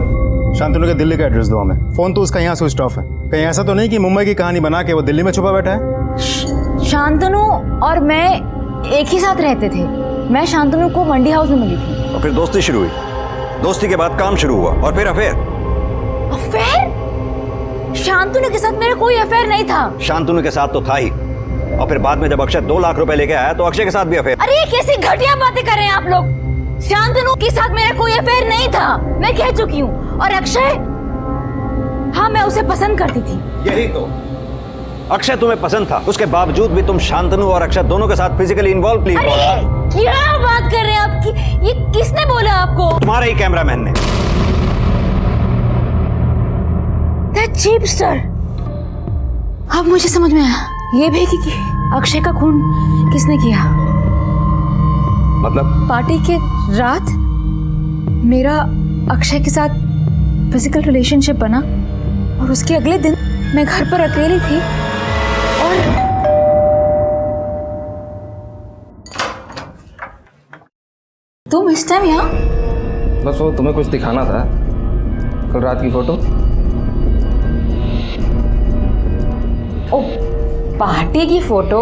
शांतनु के दिल्ली का एड्रेस दो हमें। फोन तो उसका यहाँ स्विच ऑफ है। कहीं ऐसा तो नहीं कि मुंबई की कहानी बना के वो दिल्ली में छुपा बैठा है? शांतनु और मैं एक ही साथ रहते थे। मैं शांतनु को मंडी हाउस में मिली थी। और फिर दोस्ती शुरू हुई, दोस्ती के बाद काम शुरू हुआ और फिर अफेयर। अफेयर? शांतनु के साथ मेरा कोई अफेयर नहीं था। शांतनु के साथ तो था ही, और फिर बाद में जब अक्षय 2 लाख रुपए लेके आया तो अक्षय के साथ भी अफेयर। अरे कैसी घटिया बातें कर रहे हैं आप लोग। शांतनु के साथ मेरा कोई अफेयर नहीं था, मैं कह चुकी हूँ। और अक्षय, हाँ मैं उसे पसंद करती थी। यही तो, अक्षय तुम्हें पसंद था, उसके बावजूद भी तुम शांतनु और अक्षय दोनों के साथ फिजिकली इन्वॉल्व थी। क्या बात कर रहे हैं आप? ये किसने बोला आपको? तुम्हारे ही कैमरामैन ने। That cheapster। अब मुझे समझ में आया, ये भी कि अक्षय का खून किसने किया। मतलब पार्टी के रात मेरा अक्षय के साथ फिजिकल रिलेशनशिप बना और उसके अगले दिन मैं घर पर अकेली थी और तुम इस टाइम यहाँ? बस वो तुम्हें कुछ दिखाना था, कल रात की फोटो। ओ, पार्टी की फोटो।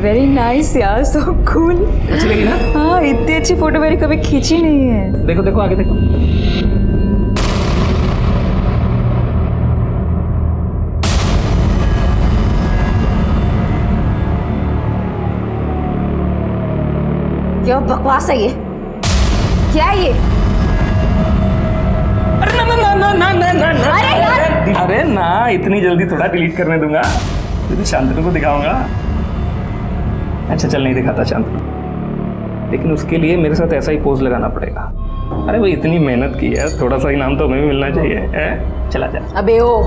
वेरी नाइस यार, सो कूल। अच्छी लगी ना? हाँ, इतनी अच्छी फोटो मैंने कभी खींची नहीं है। देखो देखो आगे देखो। क्या बकवास है ये? क्या है ये? अरे ना ना ना ना ना ना ना ना। अरे यार! अरे ना, इतनी जल्दी थोड़ा डिलीट करने दूंगा। तो शांतनु को दिखाऊंगा। अच्छा चल, नहीं दिखाता शांतनु, लेकिन उसके लिए मेरे साथ ऐसा ही पोज लगाना पड़ेगा। अरे वो इतनी मेहनत की है, थोड़ा सा इनाम तो हमें भी मिलना चाहिए है? चला जा। अबे ओ,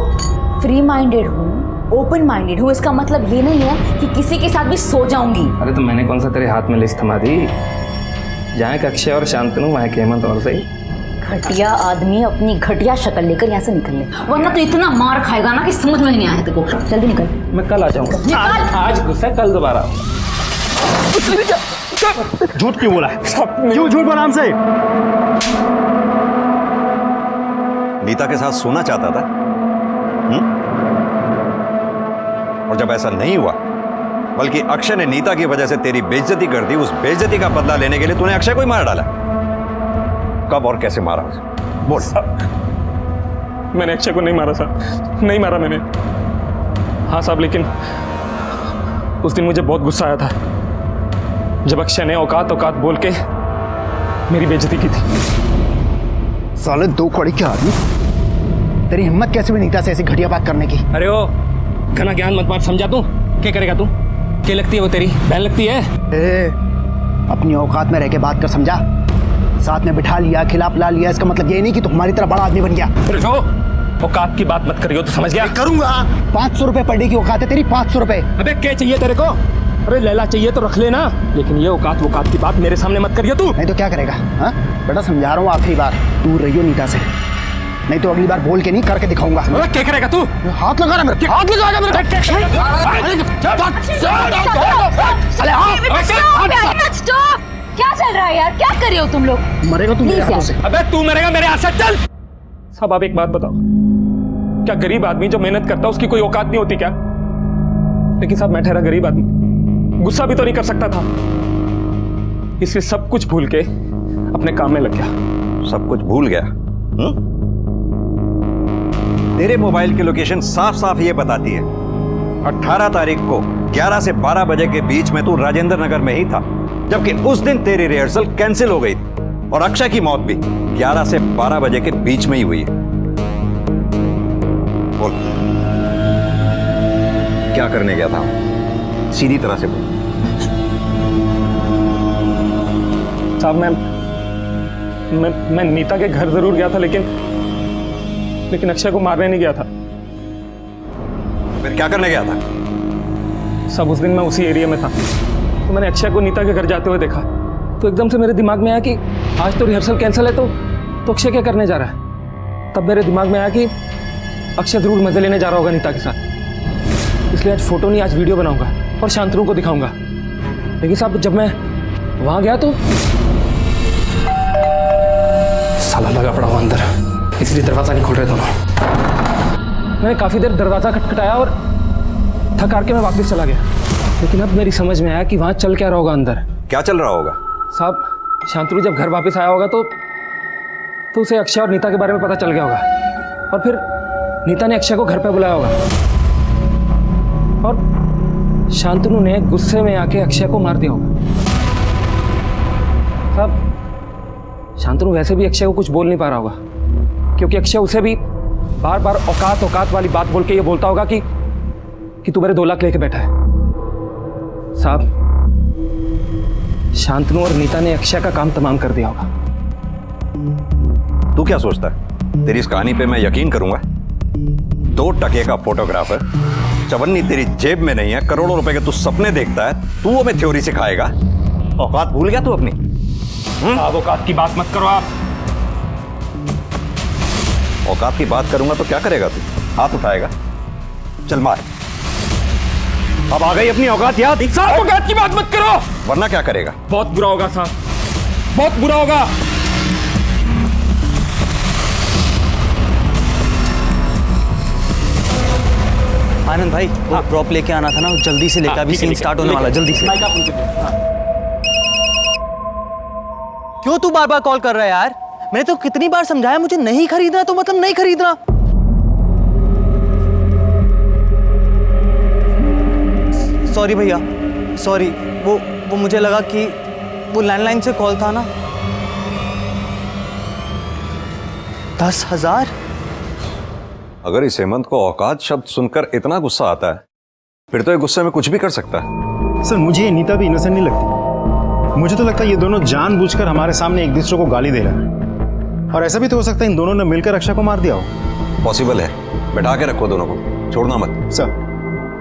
फ्री माइंडेड हूँ, ओपन माइंडेड हूँ, इसका मतलब ये नहीं है कि किसी के साथ भी सो जाऊंगी। अरे तो मैंने कौन सा तेरे हाथ में लिस्ट थमा दी? जहाँ एक अक्षय और शांतनु, वहाँ एक हेमंत और सही। घटिया आदमी अपनी घटिया शक्ल लेकर यहाँ से निकल ले, वरना तो इतना मार खाएगा ना कि समझ में नहीं आया तेरे को। जल्दी निकल। मैं कल आ जाऊंगा। आज गुस्सा, कल दोबारा। झूठ क्यों बोला है? क्यों झूठ बोला हमसे? नीता के साथ सोना चाहता था, और जब ऐसा नहीं हुआ, बल्कि अक्षय ने नीता की वजह से तेरी बेइज्जती कर दी, उस बेइज्जती का बदला लेने के लिए तूने अक्षय को ही मार डाला। कब और कैसे मारा उसे? बोल। मैंने अक्षय को नहीं मारा साहब, नहीं मारा मैंने। हाँ साहब, लेकिन उस दिन मुझे बहुत गुस्सा आया था जब अक्षय ने औकात औकात बोल के मेरी बेइज्जती की थी। साले दो कौड़ी के आदमी, तेरी हिम्मत कैसे हुई नीता से ऐसी घटिया बात करने की? अरे ओ, घना ज्ञान मत मार, समझा तू? क्या करेगा तू? क्या लगती है वो तेरी बहन लगती है? अपनी औकात में रह के बात कर, समझा? साथ में बिठा लिया, खिला पिला लिया, इसका मतलब ये नहीं कि तू हमारी तरह बड़ा आदमी बन गया। औकात की बात मत करियो, तो समझ गया? करूंगा। 500 रुपए पर डे की औकात है तेरी, 500 रुपए। अबे क्या चाहिए तेरे को? अरे लैला चाहिए तो रख लेना, लेकिन ये औकात की बात मेरे सामने मत करियो तू। नहीं तो क्या करेगा? हाँ बेटा, समझा रहा हूँ आखिरी बार, दूर रहियो नीता से, नहीं तो अगली बार बोल के नहीं करके दिखाऊंगा। क्या करेगा तू? हाथ लगा रहा मेरे, हाथ लगा रहा मेरे। स्टॉप! क्या चल रहा है यार? क्या कर रहे हो तुम लोग? मरेगा तू मेरे हाथों से। अबे तू मरेगा मेरे हाथ से। चल साहब, आप एक बात बताओ, क्या गरीब आदमी जो मेहनत करता है उसकी कोई औकात नहीं होती क्या? लेकिन साहब, मैं ठहरा गरीब आदमी, गुस्सा भी तो नहीं कर सकता था, इसलिए सब कुछ भूल के अपने काम में लग गया। सब कुछ भूल गया? तेरे मोबाइल की लोकेशन साफ साफ ये बताती है 18 तारीख को 11 से 12 बजे के बीच में तू राजेंद्र नगर में ही था, जबकि उस दिन तेरी रिहर्सल कैंसिल हो गई थी और अक्षय की मौत भी 11 से 12 बजे के बीच में ही हुई है। बोल, क्या करने गया था? सीधी तरह से बोल। साहब, मैं नीता के घर जरूर गया था, लेकिन अक्षय को मारने नहीं गया था। फिर क्या करने गया था? सब उस दिन मैं उसी एरिया में था, तो मैंने अक्षय को नीता के घर जाते हुए देखा, तो एकदम से मेरे दिमाग में आया कि आज तो रिहर्सल कैंसिल है, तो अक्षय क्या करने जा रहा है? तब मेरे दिमाग में आया कि अक्षय जरूर मजे लेने जा रहा होगा नीता के साथ, इसलिए आज फोटो नहीं, आज वीडियो बनाऊंगा और शांतनु को दिखाऊंगा। लेकिन साहब, जब मैं वहां गया तो साला लगा पड़ा हुआ अंदर, इसलिए दरवाजा नहीं खोल रहे दोनों। मैंने काफी देर दरवाजा खटखटाया और थक हार के मैं वापस चला गया, लेकिन अब मेरी समझ में आया कि वहां चल क्या रहा होगा अंदर। क्या चल रहा होगा? साहब, शांतनु जब घर वापस आया होगा तो उसे अक्षय और नीता के बारे में पता चल गया होगा, और फिर नीता ने अक्षय को घर पे बुलाया होगा, और शांतनु ने गुस्से में आके अक्षय को मार दिया होगा। साहब, शांतनु वैसे भी अक्षय को कुछ बोल नहीं पा रहा होगा, क्योंकि अक्षय उसे भी बार बार औकात वाली बात बोल के ये बोलता होगा कि तू मेरे 2 लाख लेके बैठा है। साहब, शांतनु और नीता ने अक्षय का काम तमाम कर दिया होगा। तू क्या सोचता है तेरी इस कहानी पे मैं यकीन करूंगा? 2 टके का फोटोग्राफर, चवन्नी तेरी जेब में नहीं है, करोड़ों रुपए के तू सपने देखता है, तू हमें थ्योरी सिखाएगा? औकात भूल गया तू अपनी? आप औकात की बात मत करो। आप औकात की बात करूंगा तो क्या करेगा तू? हाथ उठाएगा? चल मार। अब आ गई अपनी औकात याद? साहब, औकात की बात मत करो, वरना क्या करेगा? बहुत बुरा होगा साहब, बहुत बुरा होगा। आनंद भाई, वो ड्रॉप लेके आना था ना, जल्दी से लेकर, अभी सीन स्टार्ट होने वाला, जल्दी से। क्यों तू बार बार कॉल कर रहा है यार? मैंने तो कितनी बार समझाया, मुझे नहीं खरीदना तो मतलब नहीं खरीदना। सॉरी भैया, सॉरी, वो मुझे लगा कि वो लैंडलाइन से कॉल था ना, 10,000। अगर इस हेमंत को औकात शब्द सुनकर इतना गुस्सा आता है, फिर तो ये गुस्से में कुछ भी कर सकता है। सर मुझे ये नीता भी इनोसेंट नहीं लगती। मुझे तो लगता है ये दोनों जानबूझकर हमारे सामने एक दूसरे को गाली दे रहे हैं, और ऐसा भी तो हो सकता है इन दोनों ने मिलकर अक्षय को मार दिया हो। पॉसिबल है, बैठा के रखो दोनों को, छोड़ना मत। सर,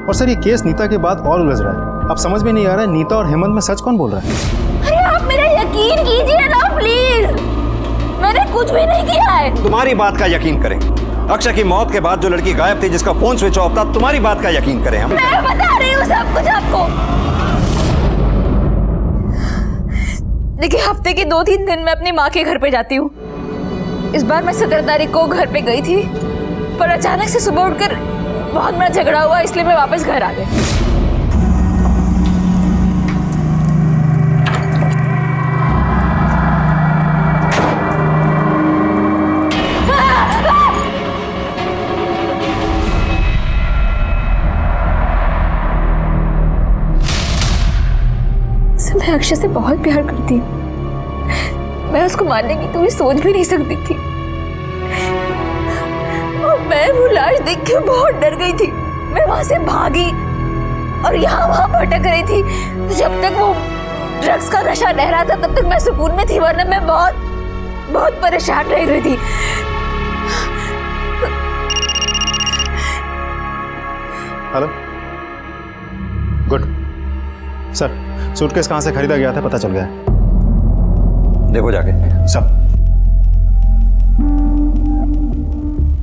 और सर ये केस नीता के बाद और उलझ रहा है। अब समझ में नहीं आ रहा है नीता और हेमंत में सच कौन बोल रहा है। अरे आप मेरा यकीन कीजिए ना प्लीज, मैंने कुछ भी नहीं किया है। तुम्हारी बात का यकीन करें? अक्षय की मौत के बाद जो लड़की गायब थी, जिसका फोन स्विच ऑफ था, तुम्हारी बात का यकीन करें हम? मैं बता रही हूँ सब कुछ आपको। देखिए, हफ्ते के 2-3 दिन मैं अपनी माँ के घर पे जाती हूँ। इस बार मैं 17 तारीख को घर पे गई थी, पर अचानक से सुबह उठकर बहुत बड़ा झगड़ा हुआ, इसलिए मैं वापस घर आ गई। मैं अक्षय से बहुत प्यार करती हूँ। मैं उसको मारने की कभी सोच भी नहीं सकती थी, और मैं वो लाश देख के बहुत डर गई थी। मैं वहां से भागी और यहाँ वहां भटक रही थी। जब तक वो ड्रग्स का नशा रह रहा था तब तक मैं सुकून में थी, वरना मैं बहुत बहुत परेशान रह रही थी। हेलो, गुड सर, सूटकेस कहां से खरीदा गया था पता चल गया है। देखो जाके सब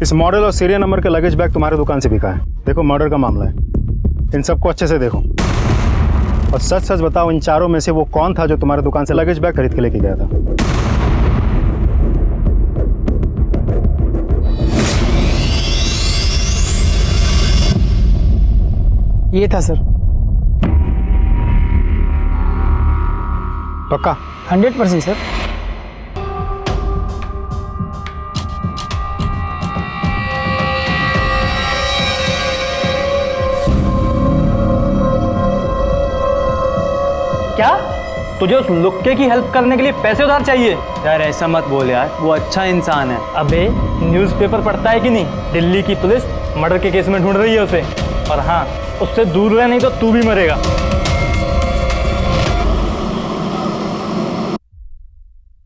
इस मॉडल और सीरियल नंबर का लगेज बैग तुम्हारे दुकान से बिका है। देखो मर्डर का मामला है, इन सबको अच्छे से देखो और सच सच बताओ, इन चारों में से वो कौन था जो तुम्हारे दुकान से लगेज बैग खरीद के लेके गया था? ये था सर। पक्का? 100% सर। क्या तुझे उस लुक्के की हेल्प करने के लिए पैसे उधार चाहिए? यार ऐसा मत बोल यार, वो अच्छा इंसान है। अबे न्यूज़पेपर पढ़ता है कि नहीं? दिल्ली की पुलिस मर्डर के केस में ढूंढ रही है उसे, और हाँ, उससे दूर रह नहीं तो तू भी मरेगा।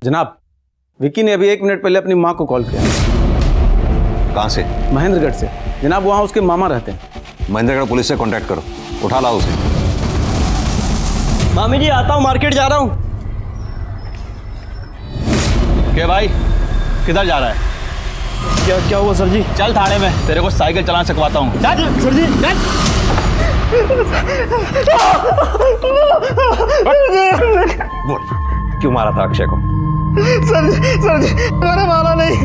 जनाब, विक्की ने अभी 1 मिनट पहले अपनी माँ को कॉल किया। कहाँ से? महेंद्रगढ़ से। जनाब वहाँ उसके मामा रहते हैं। महेंद्रगढ़ पुलिस से कांटेक्ट करो, उठा लाओ उसे। मामी जी आता हूँ, मार्केट जा रहा हूँ। क्या भाई, किधर जा रहा है? क्या हुआ सर जी? चल थाने में, तेरे को साइकिल चलाना सिखवाता हूँ। सर जी, बोल, क्यों मारा था अक्षय को? सर जी मैंने मारा नहीं,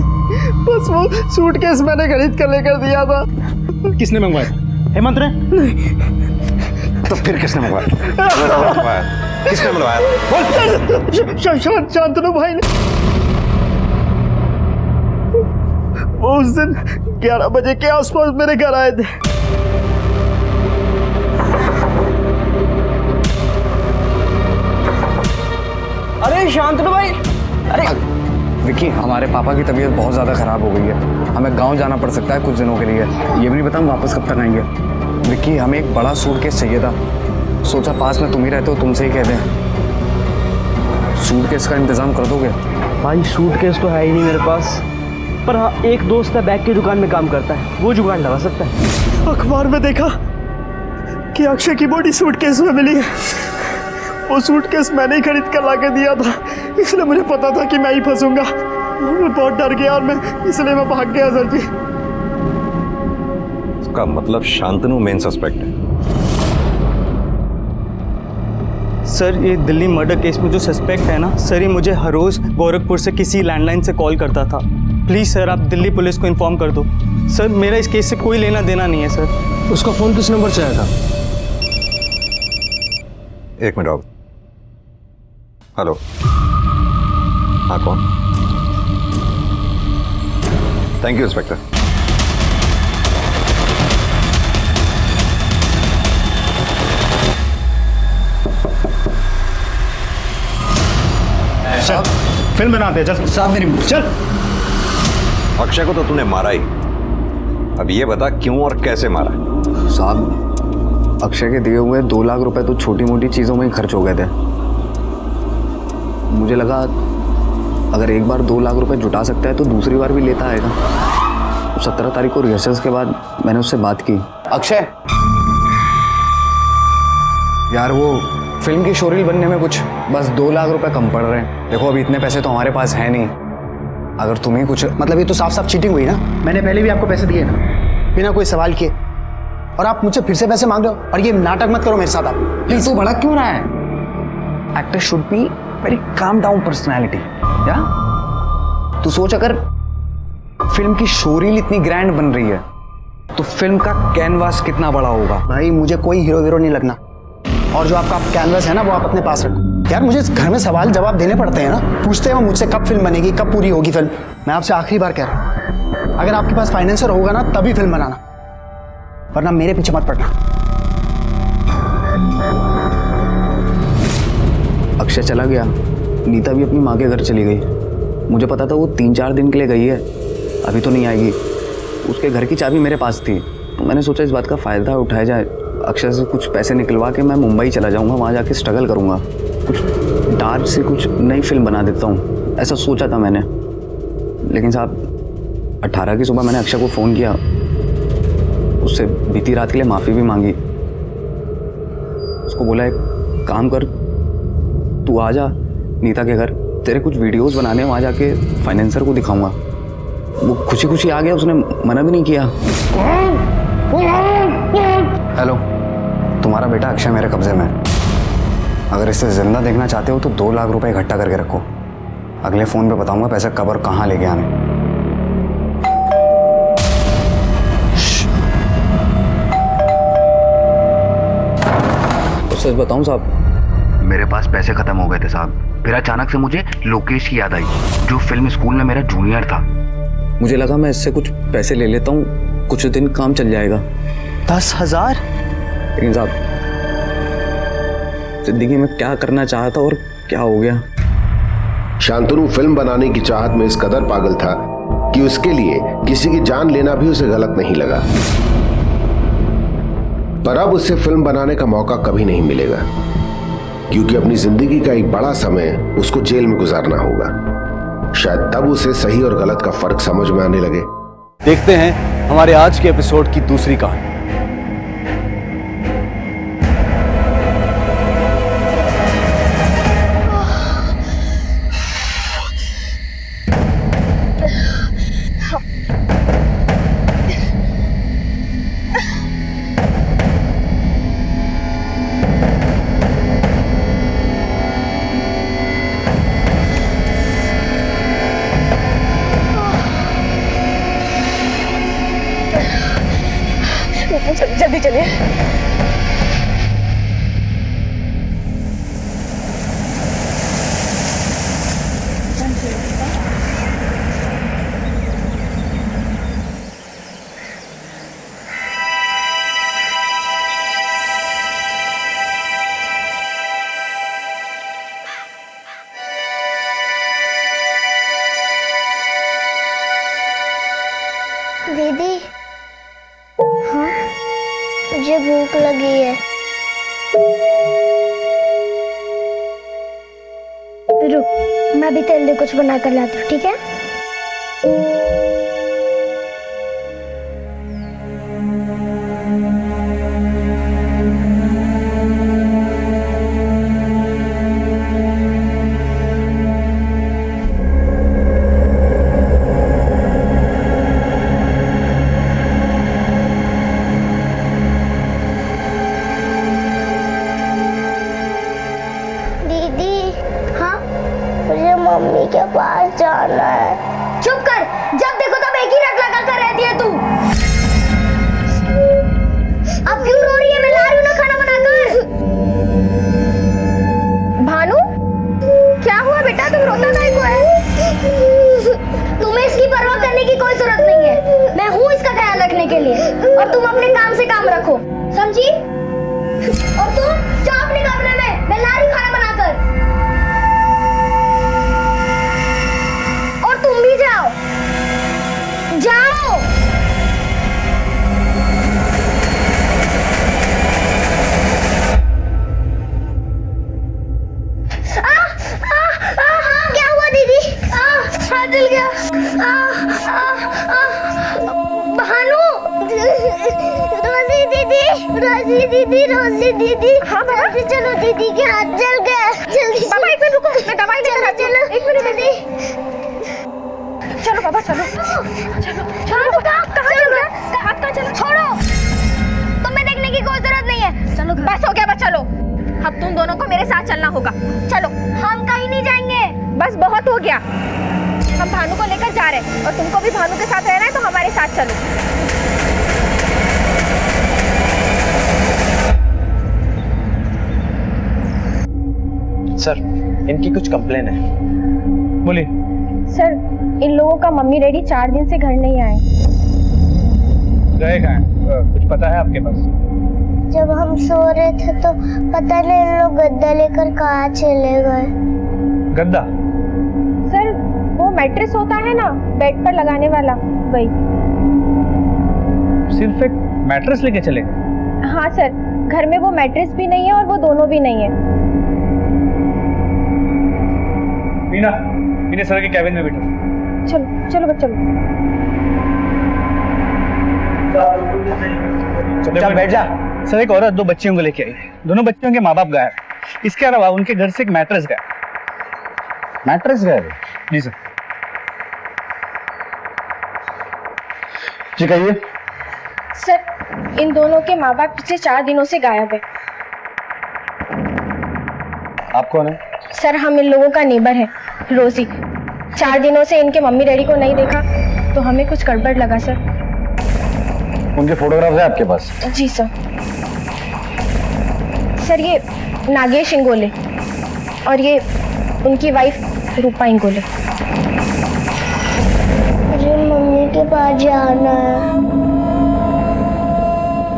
बस वो सूटकेस मैंने खरीद कर लेकर दिया था। किसने मंगवाया? हेमंत ने? तो फिर किसने मंगवाया? किसने मंगवाया? शांतनु भाई ने। वो उस दिन 11 बजे के आसपास मेरे घर आए थे। अरे शांतनु भाई, अरे विक्की, हमारे पापा की तबीयत बहुत ज़्यादा ख़राब हो गई है, हमें गांव जाना पड़ सकता है कुछ दिनों के लिए। ये भी नहीं पता हम वापस कब तक आएंगे। विक्की, हमें एक बड़ा सूटकेस चाहिए था, सोचा पास में तुम ही रहते हो, तुमसे ही कह दें। सूटकेस का इंतज़ाम कर दोगे? भाई सूटकेस तो है ही नहीं मेरे पास, पर हाँ, एक दोस्त है बैग की दुकान में काम करता है, वो जुगाड़ लगा सकता है। अखबार में देखा कि अक्षय की बॉडी सूटकेस में मिली है। वो सूटकेस मैंने ही खरीद कर लाके दिया था, इसलिए मुझे पता था कि मैं ही फंसूंगा। मैं बहुत डर गया और इसलिए मैं भाग गया सर जी। इसका मतलब शांतनु मेन सस्पेक्ट है। सर, ये दिल्ली मर्डर केस में जो सस्पेक्ट है ना सर, ये मुझे हर रोज़ गोरखपुर से किसी लैंडलाइन से कॉल करता था। प्लीज़ सर, आप दिल्ली पुलिस को इन्फॉर्म कर दो। सर, मेरा इस केस से कोई लेना देना नहीं है सर। उसका फ़ोन किस नंबर से आया था? 1 मिनट आओ। हेलो, हाँ कौन? Thank you inspector. चल फिल्म बनाते हैं, चल साहब मेरी चल। अक्षय को तो तूने मारा ही, अब ये बता क्यों और कैसे मारा? साहब अक्षय के दिए हुए 2 लाख रुपए तो छोटी मोटी चीज़ों में ही खर्च हो गए थे। मुझे लगा अगर एक बार 2 लाख रुपए जुटा सकता है तो दूसरी बार भी लेता आएगा। 17 तारीख को रिहर्सल्स के बाद मैंने उससे बात की। अक्षय यार, वो फिल्म की शोरील बनने में कुछ बस 2 लाख रुपए कम पड़ रहे हैं। देखो अभी इतने पैसे तो हमारे पास है नहीं, अगर तुम्हें कुछ मतलब ये तो साफ साफ चीटिंग हुई ना। मैंने पहले भी आपको पैसे दिए ना, बिना कोई सवाल किए, और आप मुझसे फिर से पैसे मांग रहे हो। और ये नाटक मत करो मेरे साथ आप प्लीज। तू भड़क क्यों रहा है? Actor should be very calm down personality. क्या तू सोच, अगर फिल्म की शोरील इतनी ग्रैंड बन रही है तो फिल्म का कैनवास कितना बड़ा होगा। भाई मुझे कोई हीरो नहीं लगना, और जो आपका कैनवास है ना वो आप अपने पास रखो। यार मुझे इस घर में सवाल जवाब देने पड़ते हैं ना, पूछते हैं मुझसे कब फिल्म बनेगी, कब पूरी होगी फिल्म। मैं आपसे आखिरी बार कह रहा हूँ, अगर आपके पास फाइनेंसर होगा ना तभी फिल्म बनाना, वरना मेरे पीछे मत पड़ना। अक्षय चला गया, नीता भी अपनी माँ के घर चली गई। मुझे पता था वो 3-4 दिन के लिए गई है, अभी तो नहीं आएगी। उसके घर की चाबी मेरे पास थी, तो मैंने सोचा इस बात का फ़ायदा उठाया जाए। अक्षय से कुछ पैसे निकलवा के मैं मुंबई चला जाऊंगा, वहाँ जाके स्ट्रगल करूंगा, कुछ डार्क से कुछ नई फिल्म बना देता हूँ, ऐसा सोचा था मैंने। लेकिन साहब 18 की सुबह मैंने अक्षय को फ़ोन किया, उससे बीती रात के लिए माफ़ी भी मांगी। उसको बोला एक काम कर, तू आ जा नीता के घर, तेरे कुछ वीडियोस बनाने, वहाँ जाके फाइनेंसर को दिखाऊंगा। वो खुशी खुशी आ गया, उसने मना भी नहीं किया। हेलो, तुम्हारा बेटा अक्षय मेरे कब्जे में है। अगर इसे जिंदा देखना चाहते हो तो 2 लाख रुपए इकट्ठा करके रखो, अगले फ़ोन पे बताऊंगा पैसे कब और कहाँ लेके आने। सच बताऊं साहब, मेरे पास पैसे खत्म हो गए थे साहब। फिर अचानक से मुझे लोकेश की याद आई, जो फिल्म स्कूल में मेरा जूनियर था। मुझे लगा मैं इससे कुछ पैसे ले लेता हूँ, कुछ दिन काम चल जाएगा। 10,000? लेकिन साहब जिंदगी में क्या करना चाहा था और क्या हो गया। शांतनु फिल्म बनाने की चाहत में इस कदर पागल था कि उसके लिए किसी की जान लेना भी उसे गलत नहीं लगा। पर अब उसे फिल्म बनाने का मौका कभी नहीं मिलेगा, क्योंकि अपनी जिंदगी का एक बड़ा समय उसको जेल में गुजारना होगा। शायद तब उसे सही और गलत का फर्क समझ में आने लगे। देखते हैं हमारे आज के एपिसोड की दूसरी कहानी। जल्दी चलिए। दीदी, हाँ मुझे भूख लगी है। रुक, मैं भी तेरे लिए कुछ बना कर लाती हूँ, ठीक है? मम्मी के पास जाना है। चुप कर, भानु, रोजी दीदी, हाँ जल्दी चलो, दीदी के हाथ जल गए, जल्दी पापा एक मिनट रुको, मैं दवाई लेकर आती हूँ, एक मिनट दीदी, चलो पापा चलो, चलो कहाँ चल रहा है, हाथ कहाँ चलो, छोड़ो, तुम्हें देखने की कोई जरूरत नहीं है, चलो बस हो गया, बस चलो, अब तुम दोनों को मेरे साथ चलना होगा, चलो, हम कहीं नहीं जाएंगे, बस बहुत हो गया, हम भानु को लेकर जा रहे हैं और तुमको भी भानु के साथ रहना है तो हमारे साथ चलो। सर, इनकी कुछ कंप्लेन है। बोलिए। सर, इन लोगों का मम्मी डैडी 4 दिन से घर नहीं आए। गए कहाँ हैं? कुछ पता है आपके पास? जब हम सो रहे थे तो पता नहीं इन लोग गद्दा लेकर कहाँ चले गए। गद्दा? सर, वो मैट्रेस होता है ना बेड पर लगाने वाला, वही। सिर्फ एक मैट्रेस लेके चले गए? हाँ सर, घर में वो मैट्रेस भी नहीं है और वो दोनों भी नहीं है। मीना, इन्हें सर के कैबिन में बैठो। चलो चलो बच्चों, चल बैठ जा। सर, एक औरत 2 बच्चियों को लेके आई, दोनों बच्चियों के माँ बाप गायब, इसके अलावा उनके घर से एक मैट्रेस गायब। मैट्रेस गायब? जी सर। जी कहिए। सर, इन दोनों के माँ बाप पिछले 4 दिनों से गायब है। आप कौन है? सर, हम इन लोगों का नेबर है, रोजी। 4 दिनों से इनके मम्मी डैडी को नहीं देखा तो हमें कुछ गड़बड़ लगा सर। उनके फोटोग्राफ्स है आपके पास? जी सर। सर, ये नागेश इंगोले और ये उनकी वाइफ रूपा इंगोले। मुझे मम्मी के पास जाना है।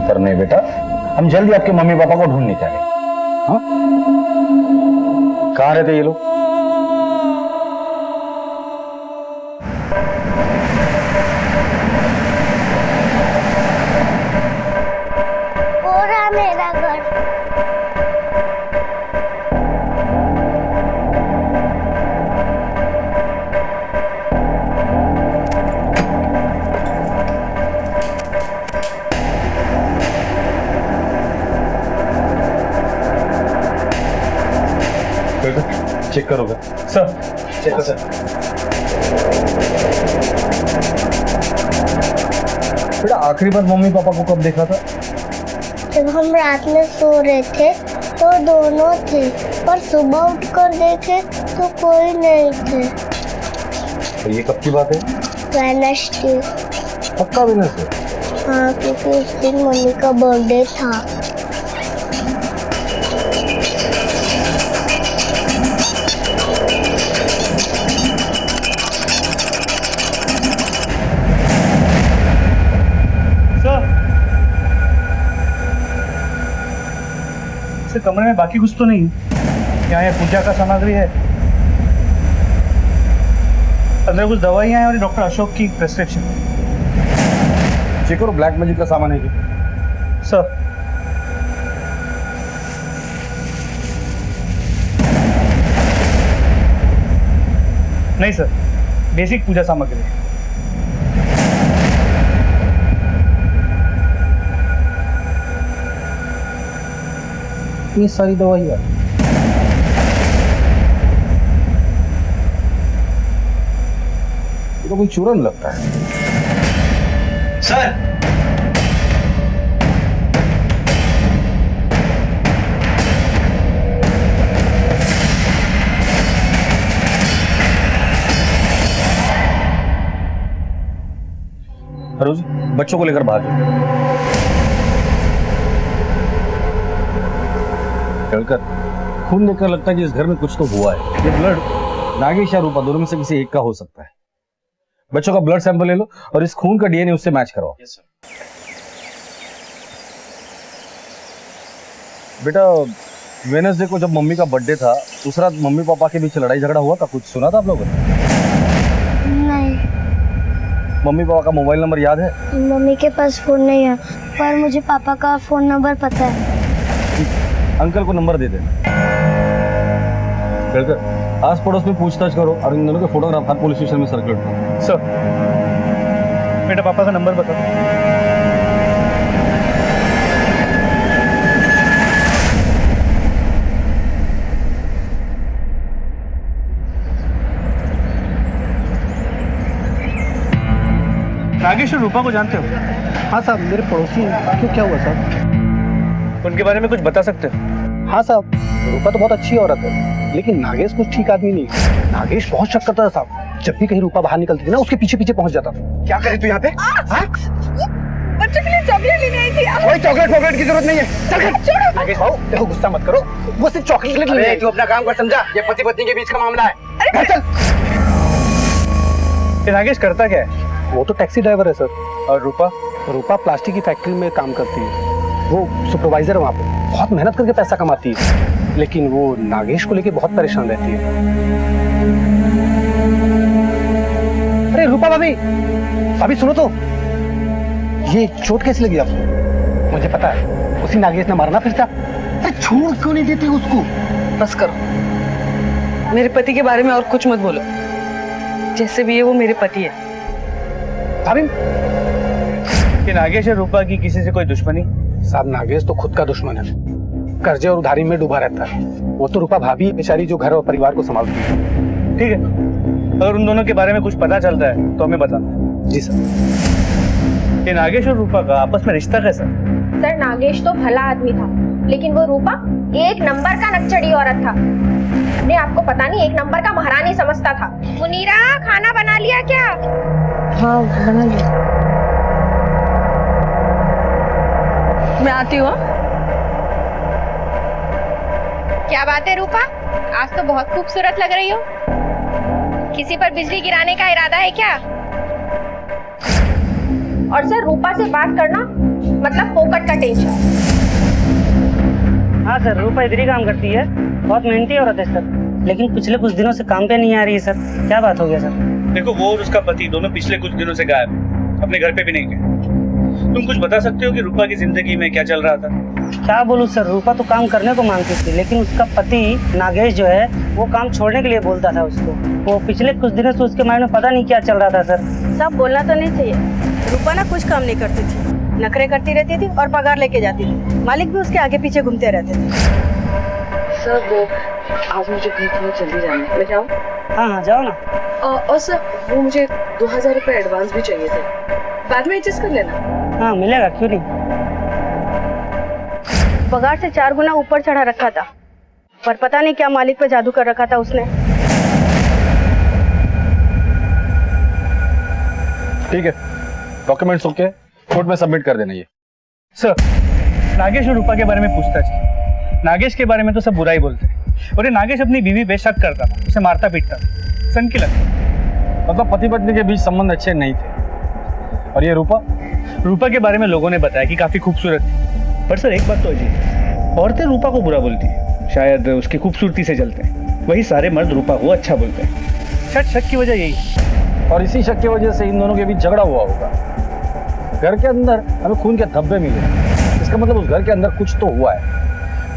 सर नहीं बेटा, हम जल्दी आपके मम्मी पापा को ढूंढ निकालेंगे। हाँ? कहाँ रहते ये लोग? हो रहा मेरा घर। चेक करोगे सर? चेक करो सर। बेटा, आखिरी बार मम्मी पापा को कब देखा था? जब हम रात में सो रहे थे तो दोनों थे, पर सुबह उठकर देखे तो कोई नहीं थे। तो ये कब की बात है? वेडनेसडे। पक्का वेडनेसडे? हाँ, क्योंकि उस दिन मम्मी का बर्थडे था। कमरे में बाकी कुछ तो नहीं है? यहाँ पूजा का सामग्री है, अंदर कुछ दवाइयाँ हैं और डॉक्टर अशोक की प्रेस्क्रिप्शन। चेक करो, ब्लैक मैजिक का सामान है जी। सर, नहीं सर, बेसिक पूजा सामग्री है। ये सारी दवाइयाँ तो कोई चूरन लगता है। सर, रोजी, बच्चों को लेकर बाहर जाओ। चलकर खून देखकर लगता है कि इस घर में कुछ तो हुआ है। ये ब्लड नागेश या रूपा दोनों में से किसी एक का हो सकता है। बच्चों का ब्लड सैंपल ले लो और इस खून का डीएनए उससे मैच करवाओ। बेटा, वेडनेसडे को जब मम्मी का बर्थडे था उस रात मम्मी पापा के बीच लड़ाई झगड़ा हुआ था, कुछ सुना था आप लोगों ने? नहीं। मम्मी पापा का मोबाइल नंबर याद है? मम्मी के पास फोन नहीं है, पर मुझे पापा का फोन नंबर पता है। अंकल को नंबर दे दे। आस पड़ोस में पूछताछ करो और इन दोनों के फोटोग्राफ हर पुलिस स्टेशन में सर्कुलेट करो। सर, बेटा पापा का नंबर बताओ। नागेश और रूपा को जानते हो? हाँ साहब, मेरे पड़ोसी हैं। क्यों, क्या हुआ साहब? उनके बारे में कुछ बता सकते हो? हाँ साहब, रूपा तो बहुत अच्छी औरत है, लेकिन नागेश कुछ ठीक आदमी नहीं है। नागेश बहुत शक करता था साहब। जब भी कहीं रूपा बाहर निकलती थी ना, उसके पीछे पीछे पहुंच जाता था। क्या करे तू यहाँ पे? बच्चों के लिए चॉकलेट लेने आई थी। कोई चॉकलेट वॉकलेट की जरूरत नहीं है। चल नागेश भाऊ, देखो गुस्सा मत करो, वो सिर्फ चॉकलेट लेने आई। तू अपना काम कर, समझा? ये पति पत्नी के बीच का मामला है। चल। ये नागेश करता क्या है? वो तो टैक्सी ड्राइवर है सर। और रूपा? रूपा प्लास्टिक की फैक्ट्री में काम करती है। वो सुपरवाइजर है वहाँ पे, बहुत मेहनत करके पैसा कमाती है, लेकिन वो नागेश को लेके बहुत परेशान रहती है। अरे रूपा भाभी, भाभी सुनो तो, ये चोट कैसे लगी आपको? मुझे पता है, उसी नागेश ने मारना फिर से। अरे छोड़ क्यों नहीं देते उसको? बस करो, मेरे पति के बारे में और कुछ मत बोलो। जैसे भी है वो मेरे पति है। भाभी, कि नागेश और रूपा की किसी से कोई दुश्मनी? साहब, नागेश तो खुद का दुश्मन है, कर्जे और उधारी में डूबा रहता है। वो तो रूपा भाभी बेचारी जो घर और परिवार को संभालती है। ठीक है, अगर उन दोनों के बारे में कुछ पता चलता है तो हमें बताना। जी सर। ये नागेश और रूपा का आपस में रिश्ता कैसा? सर, नागेश तो भला आदमी था, लेकिन वो रूपा एक नंबर का नक्चड़ी औरत था। अपने आपको पता नहीं, एक नंबर का महारानी समझता था। मुनीरा, खाना बना लिया क्या? हाँ बना लिया। मैं आती हूँ। क्या बात है रूपा, आज तो बहुत खूबसूरत लग रही हो। किसी पर बिजली गिराने का इरादा है क्या? और सर, रूपा से बात करना मतलब फोकट का टेंशन। हाँ सर, रूपा इधर ही काम करती है, बहुत मेहनती औरत है सर, लेकिन पिछले कुछ दिनों से काम पे नहीं आ रही है सर। क्या बात हो गया सर? देखो, वो और उसका पति दोनों पिछले कुछ दिनों से गायब है, अपने घर पे भी नहीं गए। तुम कुछ बता सकते हो कि रूपा की जिंदगी में क्या चल रहा था? क्या बोलूं सर, रूपा तो काम करने को मांगती थी, लेकिन उसका पति नागेश जो है वो काम छोड़ने के लिए बोलता था उसको। वो पिछले कुछ दिनों से उसके माइंड में पता नहीं क्या चल रहा था सर। सब बोलना तो नहीं चाहिए। रूपा ना कुछ काम नहीं करती थी, नखरे करती रहती थी और पगार लेके जाती थी। मालिक भी उसके आगे पीछे घूमते रहते थे। सर वो आज मुझे घर थोड़ा जल्दी जाना है, मैं जाऊँ? हाँ हाँ जाओ ना। और सर वो मुझे 2000 रुपये एडवांस भी चाहिए थे, बाद में एडजस्ट कर लेना। हाँ मिलेगा, क्यों नहीं। पगार से 4 गुना ऊपर चढ़ा रखा था, पर पता नहीं क्या मालिक पे जादू कर रखा था उसने। ठीक है, डॉक्यूमेंट्स ओके, कोर्ट में सबमिट कर देना। ये सर, नागेश और रूपा के बारे में पूछताछ की। नागेश के बारे में तो सब बुरा ही बोलते हैं, और ये नागेश अपनी बीवी पे शक करता था, उसे मारता पीटता था, सन की लगता। मतलब पति पत्नी के बीच संबंध अच्छे नहीं थे। और ये रूपा के बारे में लोगों ने बताया कि काफी खूबसूरत थी। पर सर एक बात तो अजीब, औरतें रूपा को बुरा बोलती है, शायद उसकी खूबसूरती से जलते हैं। वही सारे मर्द रूपा को अच्छा बोलते हैं। शायद शक की वजह यही है, और इसी शक की वजह से इन दोनों के बीच झगड़ा हुआ होगा। घर के अंदर हमें खून के धब्बे मिले, इसका मतलब उस घर के अंदर कुछ तो हुआ है।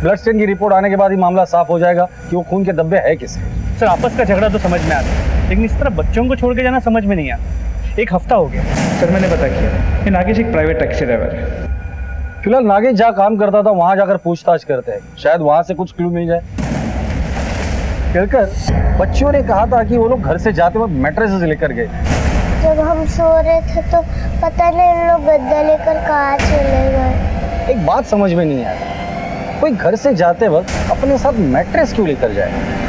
ब्लड स्टेन की रिपोर्ट आने के बाद ही मामला साफ हो जाएगा कि वो खून के धब्बे है किसके। सर आपस का झगड़ा तो समझ में आता है, लेकिन इस तरह बच्चों को छोड़ के जाना समझ में नहीं आता। 1 हफ्ता हो गया सर, मैंने पता किया कि नागेश एक प्राइवेट टैक्सी ड्राइवर है। फिलहाल नागेश जहाँ काम करता था वहां जाकर पूछताछ करते हैं, शायद वहां से कुछ क्लू मिल जाए। कहकर बच्चियों ने कहा था कि वो लोग घर से जाते वक्त मैट्रेसेस लेकर गए। जब हम सो रहे थे तो पता नहीं इन लोग गद्दा लेकर कहाँ चले गए। एक बात समझ में नहीं आया, कोई घर से जाते वक्त अपने साथ मैट्रेस क्यों लेकर जाए?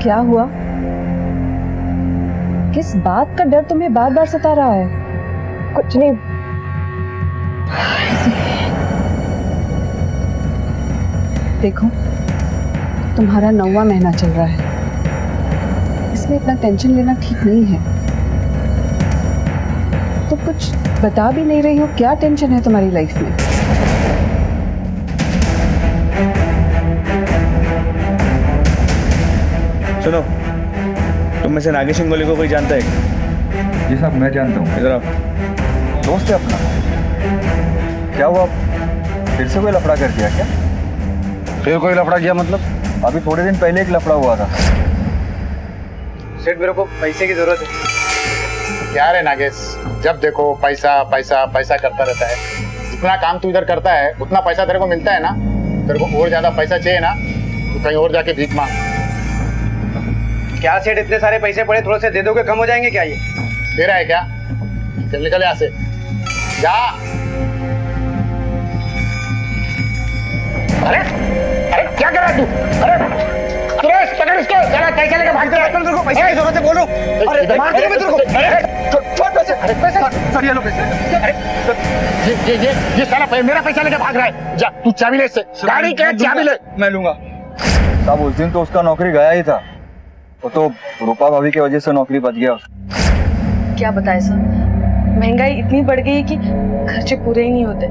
क्या हुआ? किस बात का डर तुम्हें बार बार सता रहा है? कुछ नहीं। देखो, तुम्हारा 9वां महीना चल रहा है, इसमें इतना टेंशन लेना ठीक नहीं है। तुम कुछ बता भी नहीं रही हो, क्या टेंशन है तुम्हारी लाइफ में? सुनो, तुम में से नागेश इंगोली को कोई जानता है? जी साहब, मैं जानता हूँ। इधर आओ। दोस्त है अपना? क्या हुआ, फिर से कोई लफड़ा कर दिया क्या? फिर कोई लफड़ा किया मतलब? अभी थोड़े दिन पहले एक लफड़ा हुआ था। सेठ, मेरे को पैसे की जरूरत है। क्या रे नागेश, जब देखो पैसा पैसा पैसा करता रहता है। जितना काम तू इधर करता है उतना पैसा तेरे को मिलता है ना। तेरे को और ज्यादा पैसा चाहिए ना तो कहीं और जाके भीख मांग। क्या सेठ, इतने सारे पैसे पड़े, थोड़े से दे दोगे, कम हो जाएंगे क्या ये? तेरा है क्या? चल निकल यहाँ से, जा। अरे अरे क्या कर रहा है तू? अरे सुरेश, पकड़ इसको, जरा पैसे लेकर भाग रहा है। तेरे को पैसे की जरूरत है, बोलो। अरे मार दूंगा मैं तेरे को। अरे छोड़ पैसे। अरे पैसे सर, ये लो पैसे। अरे ये साला मेरा पैसा लेकर भाग रहा है। जा तू चाबी ले इससे, गाड़ी के चाबी ले। मैं लूंगा साहब। उस दिन तो उसका नौकरी गया ही था, वो तो रूपा भाभी की वजह से नौकरी बच गया। क्या बताए सर, महंगाई इतनी बढ़ गई कि खर्चे पूरे ही नहीं होते।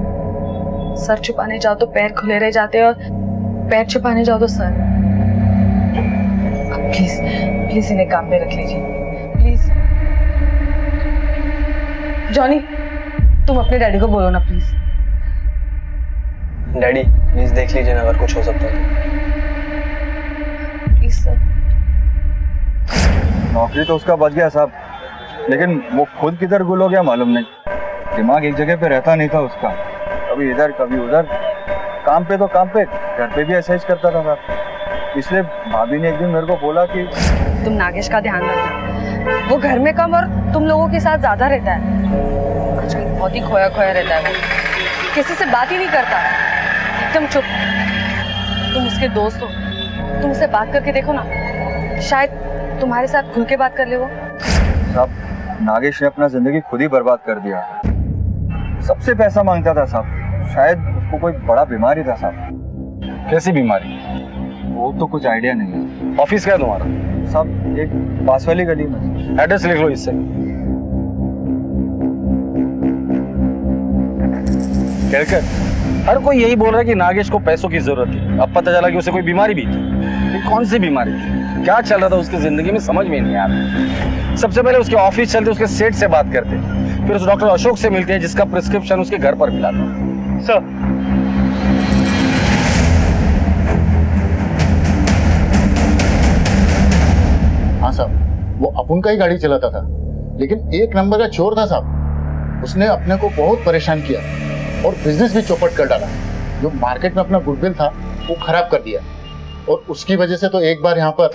सर छुपाने जाओ तो पैर खुले रह जाते और पैर छुपाने जाओ तो सर। प्लीज प्लीज इन्हें काम पे रख लीजिए, प्लीज। जॉनी, तुम अपने डैडी को बोलो ना प्लीज। डैडी प्लीज देख लीजिए ना, अगर कुछ हो सकता है। Please sir. नौकरी तो उसका बच गया साहब, लेकिन वो खुद किधर गुल हो गया मालूम नहीं। दिमाग एक जगह पे रहता नहीं था उसका, कभी इधर कभी उधर। काम पे तो काम पे, घर पे भी ऐसा ही करता था साहब। इसलिए भाभी ने एक दिन मेरे को बोला कि तुम नागेश का ध्यान रखना, वो घर में कम और तुम लोगों के साथ ज्यादा रहता है। आजकल बहुत ही खोया खोया रहता है वो, किसी से बात ही नहीं करता, एकदम चुप। तुम उसके दोस्त हो, तुम उससे बात करके देखो ना, शायद तुम्हारे साथ खुल के बात कर ले वो। साहब, नागेश ने अपना जिंदगी खुद ही बर्बाद कर दिया। सबसे पैसा मांगता था साहब, शायद उसको कोई बड़ा बीमारी था साहब। कैसी बीमारी? वो तो कुछ आइडिया नहीं है। ऑफिस क्या है तुम्हारा? साहब, एक पास वाली गली में। एड्रेस लिख लो इससे। हर कोई यही बोल रहा है कि नागेश को पैसों की जरूरत है। अब पता चला कि उसे कोई बीमारी भी थी। कौन सी बीमारी थी, क्या चल रहा था उसकी जिंदगी में, समझ में नहीं आ रहा। सबसे पहले उसके ऑफिस चलते, उसके सेठ से बात करते, फिर उस डॉक्टर अशोक से मिलते हैं जिसका प्रिस्क्रिप्शन उसके घर पर मिला था। सर, हाँ साहब, वो अपुन का ही गाड़ी चलाता था, लेकिन एक नंबर का चोर था साहब। उसने अपने को बहुत परेशान किया और बिजनेस भी चौपट कर डाला। जो मार्केट में अपना गुडविल था वो खराब कर दिया, और उसकी वजह से तो एक बार यहाँ पर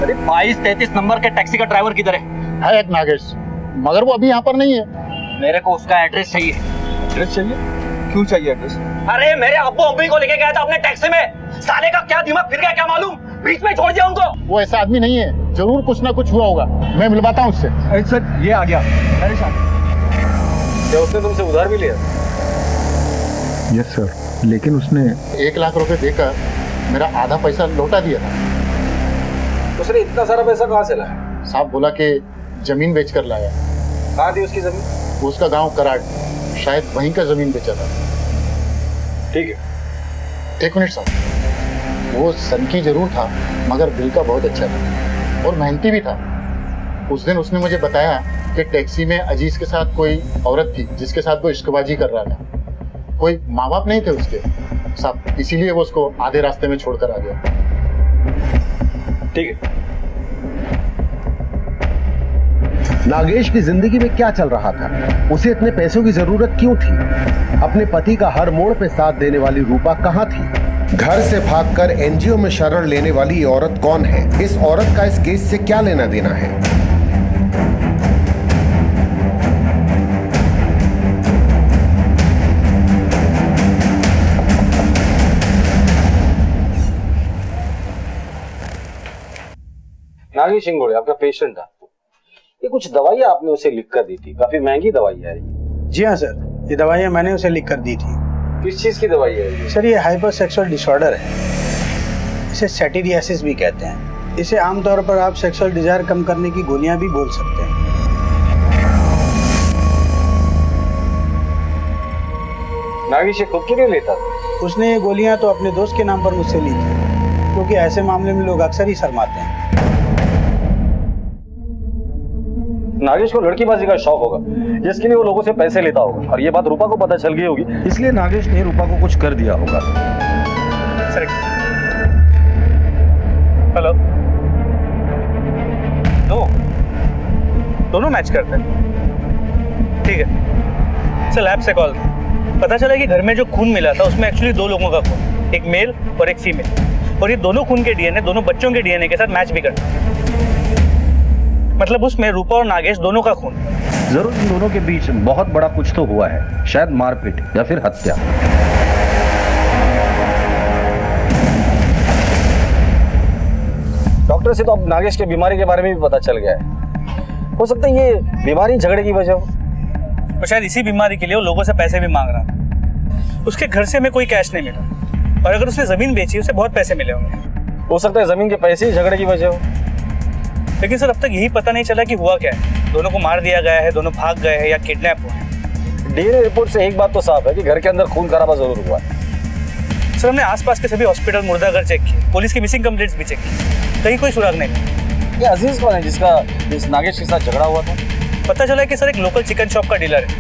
अरे 22-33 नंबर के टैक्सी का ड्राइवर किधर है? एक नागेश, मगर वो अभी यहाँ पर नहीं है। मेरे को उसका एड्रेस चाहिए। एड्रेस चाहिए? क्यों चाहिए एड्रेस? अरे मेरे अब्बू अम्मी को लेके गया था अपने टैक्सी में, साले का क्या दिमाग फिर गया क्या मालूम, बीच में छोड़ दिया उनको। वो ऐसा आदमी नहीं है, जरूर कुछ ना कुछ हुआ होगा, मैं मिलवाता हूँ उससे। सर, ये आ गया। अरे क्या उसने तुमसे उधार भी लिया? यस सर, लेकिन उसने 1 लाख रुपए देकर मेरा आधा पैसा लौटा दिया था। उसने इतना सारा पैसा कहाँ से लाया? साहब बोला कि जमीन बेच कर लाया। कहाँ थी उसकी जमीन? उसका गांव कराड़, शायद वहीं का जमीन बेचा था। ठीक है। 1 मिनट साहब, वो सनकी जरूर था मगर दिल का बहुत अच्छा था और मेहनती भी था। उस दिन उसने मुझे बताया कि टैक्सी में अजीज के साथ कोई औरत थी जिसके साथ वो इश्कबाजी कर रहा था। कोई माँ बाप नहीं थे उसके साहब, इसीलिए वो उसको आधे रास्ते में छोड़कर आ गया। ठीक है। नागेश की जिंदगी में क्या चल रहा था? उसे इतने पैसों की जरूरत क्यों थी? अपने पति का हर मोड़ पे साथ देने वाली रूपा कहाँ थी? घर से भागकर एनजीओ में शरण लेने वाली ये औरत कौन है? इस औरत का इस केस से क्या लेना देना है? नागेश इंगोड़े आपका पेशेंट था। ये कुछ दवाइयाँ आपने उसे लिख कर दी थी, काफी महंगी दवाई है ये। जी हाँ सर, ये दवाइयाँ मैंने उसे लिख कर दी थी। किस चीज की दवाई है ये? सर ये हाइपर सेक्सुअल डिसऑर्डर है, इसे सैटिरियासिस भी कहते हैं। इसे आमतौर पर आप सेक्सुअल डिजायर कम करने की गोलियां भी बोल सकते हैं। नागेश ये खुद के लिए लेता था? उसने ये गोलियां तो अपने दोस्त के नाम पर मुझसे ली थी, क्योंकि ऐसे मामले में लोग अक्सर ही शर्माते हैं। नागेश को लड़कीबाजी का शौक होगा, जिसके लिए वो लोगों से पैसे लेता होगा, और ये बात रूपा को पता चल गई होगी, इसलिए नागेश ने रूपा को कुछ कर दिया होगा। सर हेलो, दोनों मैच करते हैं, ठीक है सर। लैब से कॉल पता चला कि घर में जो खून मिला था उसमें एक्चुअली 2 लोगों का खून, एक मेल और एक फीमेल, और ये दोनों खून के डीएनए दोनों बच्चों के डीएनए के साथ मैच भी करते हैं। मतलब उसमें रूपा और नागेश दोनों का खून। जरूर इन दोनों के बीच बहुत बड़ा कुछ तो हुआ है, शायद मारपीट या फिर हत्या। डॉक्टर से तो अब नागेश की बीमारी के बारे में भी पता चल गया है। हो सकता है ये बीमारी झगड़े की वजह हो, और शायद इसी बीमारी के लिए वो लोगों से पैसे भी मांग रहा था। उसके घर से हमें कोई कैश नहीं मिला, और अगर उसने जमीन बेची उसे बहुत पैसे मिले होंगे। हो सकता है जमीन के पैसे ही झगड़े की वजह हो। लेकिन सर अब तक यही पता नहीं चला कि हुआ क्या है। दोनों को मार दिया गया है, दोनों भाग गए हैं या किडनैप हुए हैं। डीएनए रिपोर्ट से एक बात तो साफ है कि घर के अंदर खून खराबा जरूर हुआ है। सर हमने आसपास के सभी हॉस्पिटल, मुर्दाघर चेक किए, पुलिस की मिसिंग कंप्लेंट्स भी चेक की, कहीं कोई सुराग नहीं मिला। ये अजीज कौन है जिसका इस नागेश के साथ झगड़ा हुआ था? पता चला कि सर एक लोकल चिकन शॉप का डीलर है,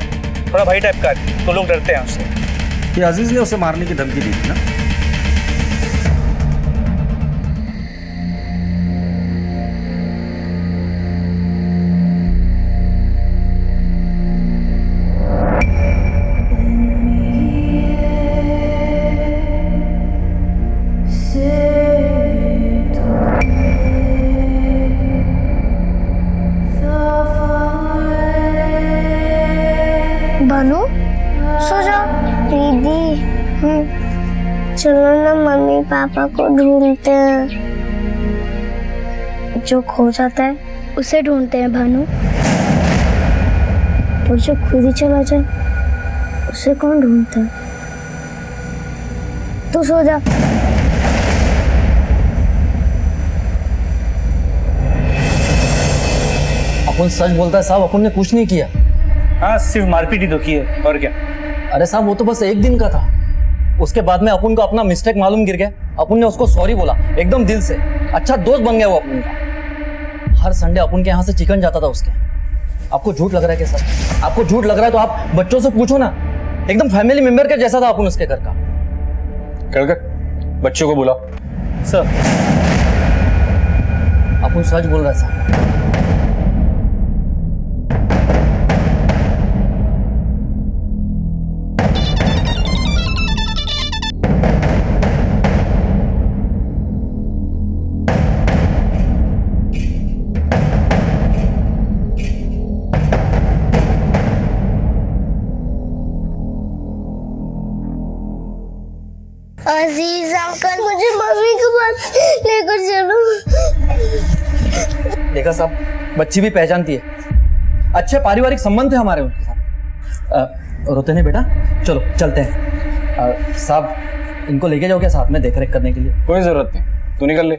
थोड़ा भाई टाइप का है, तो लोग डरते हैं उससे। ये अजीज ने उसे मारने की धमकी दी थी ना? भानु सो जाओ। दीदी चलो ना मम्मी पापा को ढूंढते हैं। जो खो जाता है उसे ढूंढते हैं भानु, और जो खुद ही चला जाए उसे कौन ढूंढता है। तू सो जा। अपन सच बोलता है साहब, अपन ने कुछ नहीं किया। हाँ सिर्फ मारपीट ही तो की है, और क्या। अरे साहब वो तो बस एक दिन का था, उसके बाद में अपन को अपना मिस्टेक मालूम गिर गया। अपन ने उसको सॉरी बोला एकदम दिल से, अच्छा दोस्त बन गया वो अपन का। हर संडे अपन के यहाँ से चिकन जाता था उसके। आपको झूठ लग रहा है क्या सर? आपको झूठ लग रहा है तो आप बच्चों से पूछो ना, एकदम फैमिली मेंबर के जैसा था अपन उसके घर का। कर बच्चों को बुला। सर अपन सच बोल रहा है साहब। अजीज अंकल मुझे मम्मी के पास लेकर चलो। देखा साहब, बच्ची भी पहचानती है, अच्छे पारिवारिक संबंध थे हमारे उनके साथ। रोते नहीं बेटा, चलो चलते हैं। साहब इनको लेके जाओ क्या साथ में देख रेख करने के लिए? कोई जरूरत नहीं, तू निकल ले।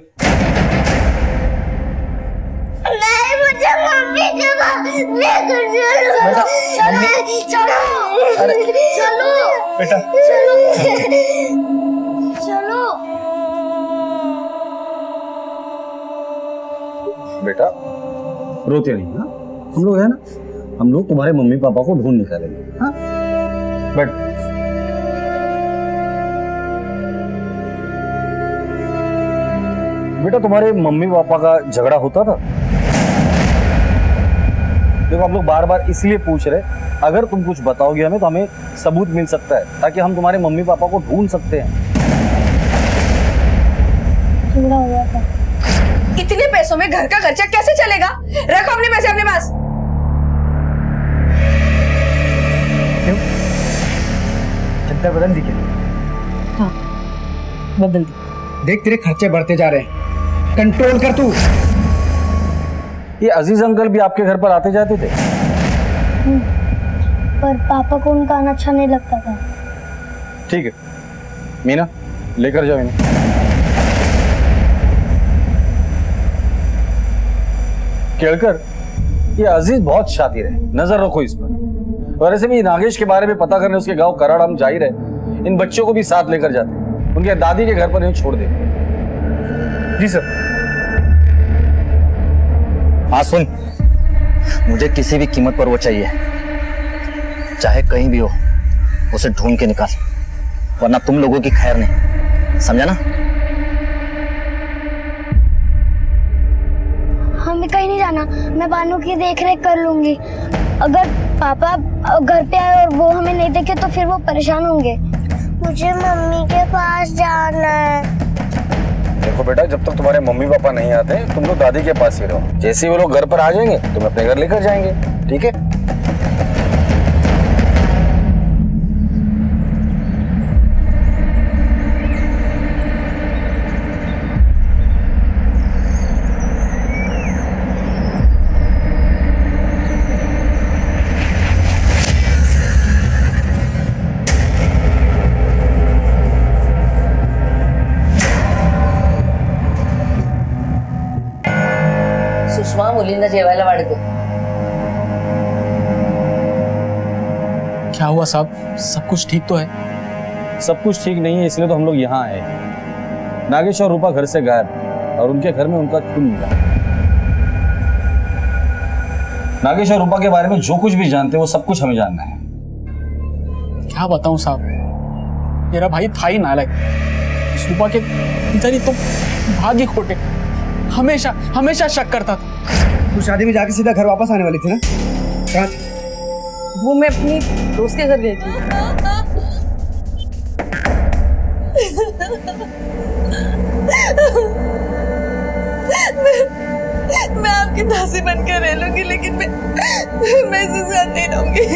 नहीं मुझे मम्मी के पास लेकर चलो। बेटा, चलो अरे चलो बेटा चलो चलो। बेटा रोते नहीं, हाँ हम लोग है ना, हम लोग तुम्हारे मम्मी पापा को ढूंढ निकालेंगे। हाँ बट बेटा तुम्हारे मम्मी पापा का झगड़ा होता था? देखो हम लोग बार बार इसलिए पूछ रहे, अगर तुम कुछ बताओगे हमें तो हमें सबूत मिल सकता है, ताकि हम तुम्हारे मम्मी पापा को ढूंढ सकते हैं। झगड़ा हो गया था। इतने पैसों में घर का खर्चा कैसे चलेगा? रखो अपने पैसे अपने पास। क्यों? चिंता बदल दी क्या? हाँ बदल दी। देख तेरे खर्चे बढ़ते जा रहे हैं, कंट्रोल कर तू। ये अजीज अंकल भी आपके घर पर आते जाते थे? पर पापा को उनका आना अच्छा नहीं लगता था। ठीक है मीना, लेकर जाओ इन्हें। केळकर, ये अजीज बहुत शातिर है, नजर रखो इस पर। और ऐसे भी नागेश के बारे में पता करने उसके गांव कराड़ हम जा ही रहे, इन बच्चों को भी साथ लेकर जाते, उनके दादी के घर पर नहीं छोड़ देते। जी सर। हाँ सुन, मुझे किसी भी कीमत पर वो चाहिए, चाहे कहीं भी हो, उसे ढूंढ के निकाल, वरना तुम लोगों की खैर नहीं, समझा ना? हमें कहीं नहीं जाना, मैं बानू की देख रेख कर लूंगी। अगर पापा घर पे आए और वो हमें नहीं देखे तो फिर वो परेशान होंगे। मुझे मम्मी के पास जाना है। देखो बेटा, जब तक तुम्हारे मम्मी पापा नहीं आते तुम लोग दादी के पास ही रहो। जैसे ही वो लोग घर पर आ जाएंगे तुम अपने घर लेकर जाएंगे, ठीक है? सुषमा मुलींना जेवायला वाढतो। क्या हुआ साहब, सब कुछ ठीक तो है? सब कुछ ठीक नहीं है, इसलिए तो हम लोग यहाँ आए। नागेश और रूपा घर से गायब और उनके घर में उनका खून मिला। नागेश और रूपा के बारे में जो कुछ भी जानते हैं वो सब कुछ हमें जानना है। क्या बताऊं साहब, मेरा भाई था ही नालायक। रूपा के इधर ही तो भाग्य खोटे, हमेशा हमेशा शक करता था। तू शादी में जाके सीधा घर वापस आने वाली थी ना? कहाँ थी? वो मैं अपनी दोस्त के घर गई थी। मैं आपकी दासी बनकर रह लूंगी, लेकिन मैं इसके साथ नहीं रहूंगी।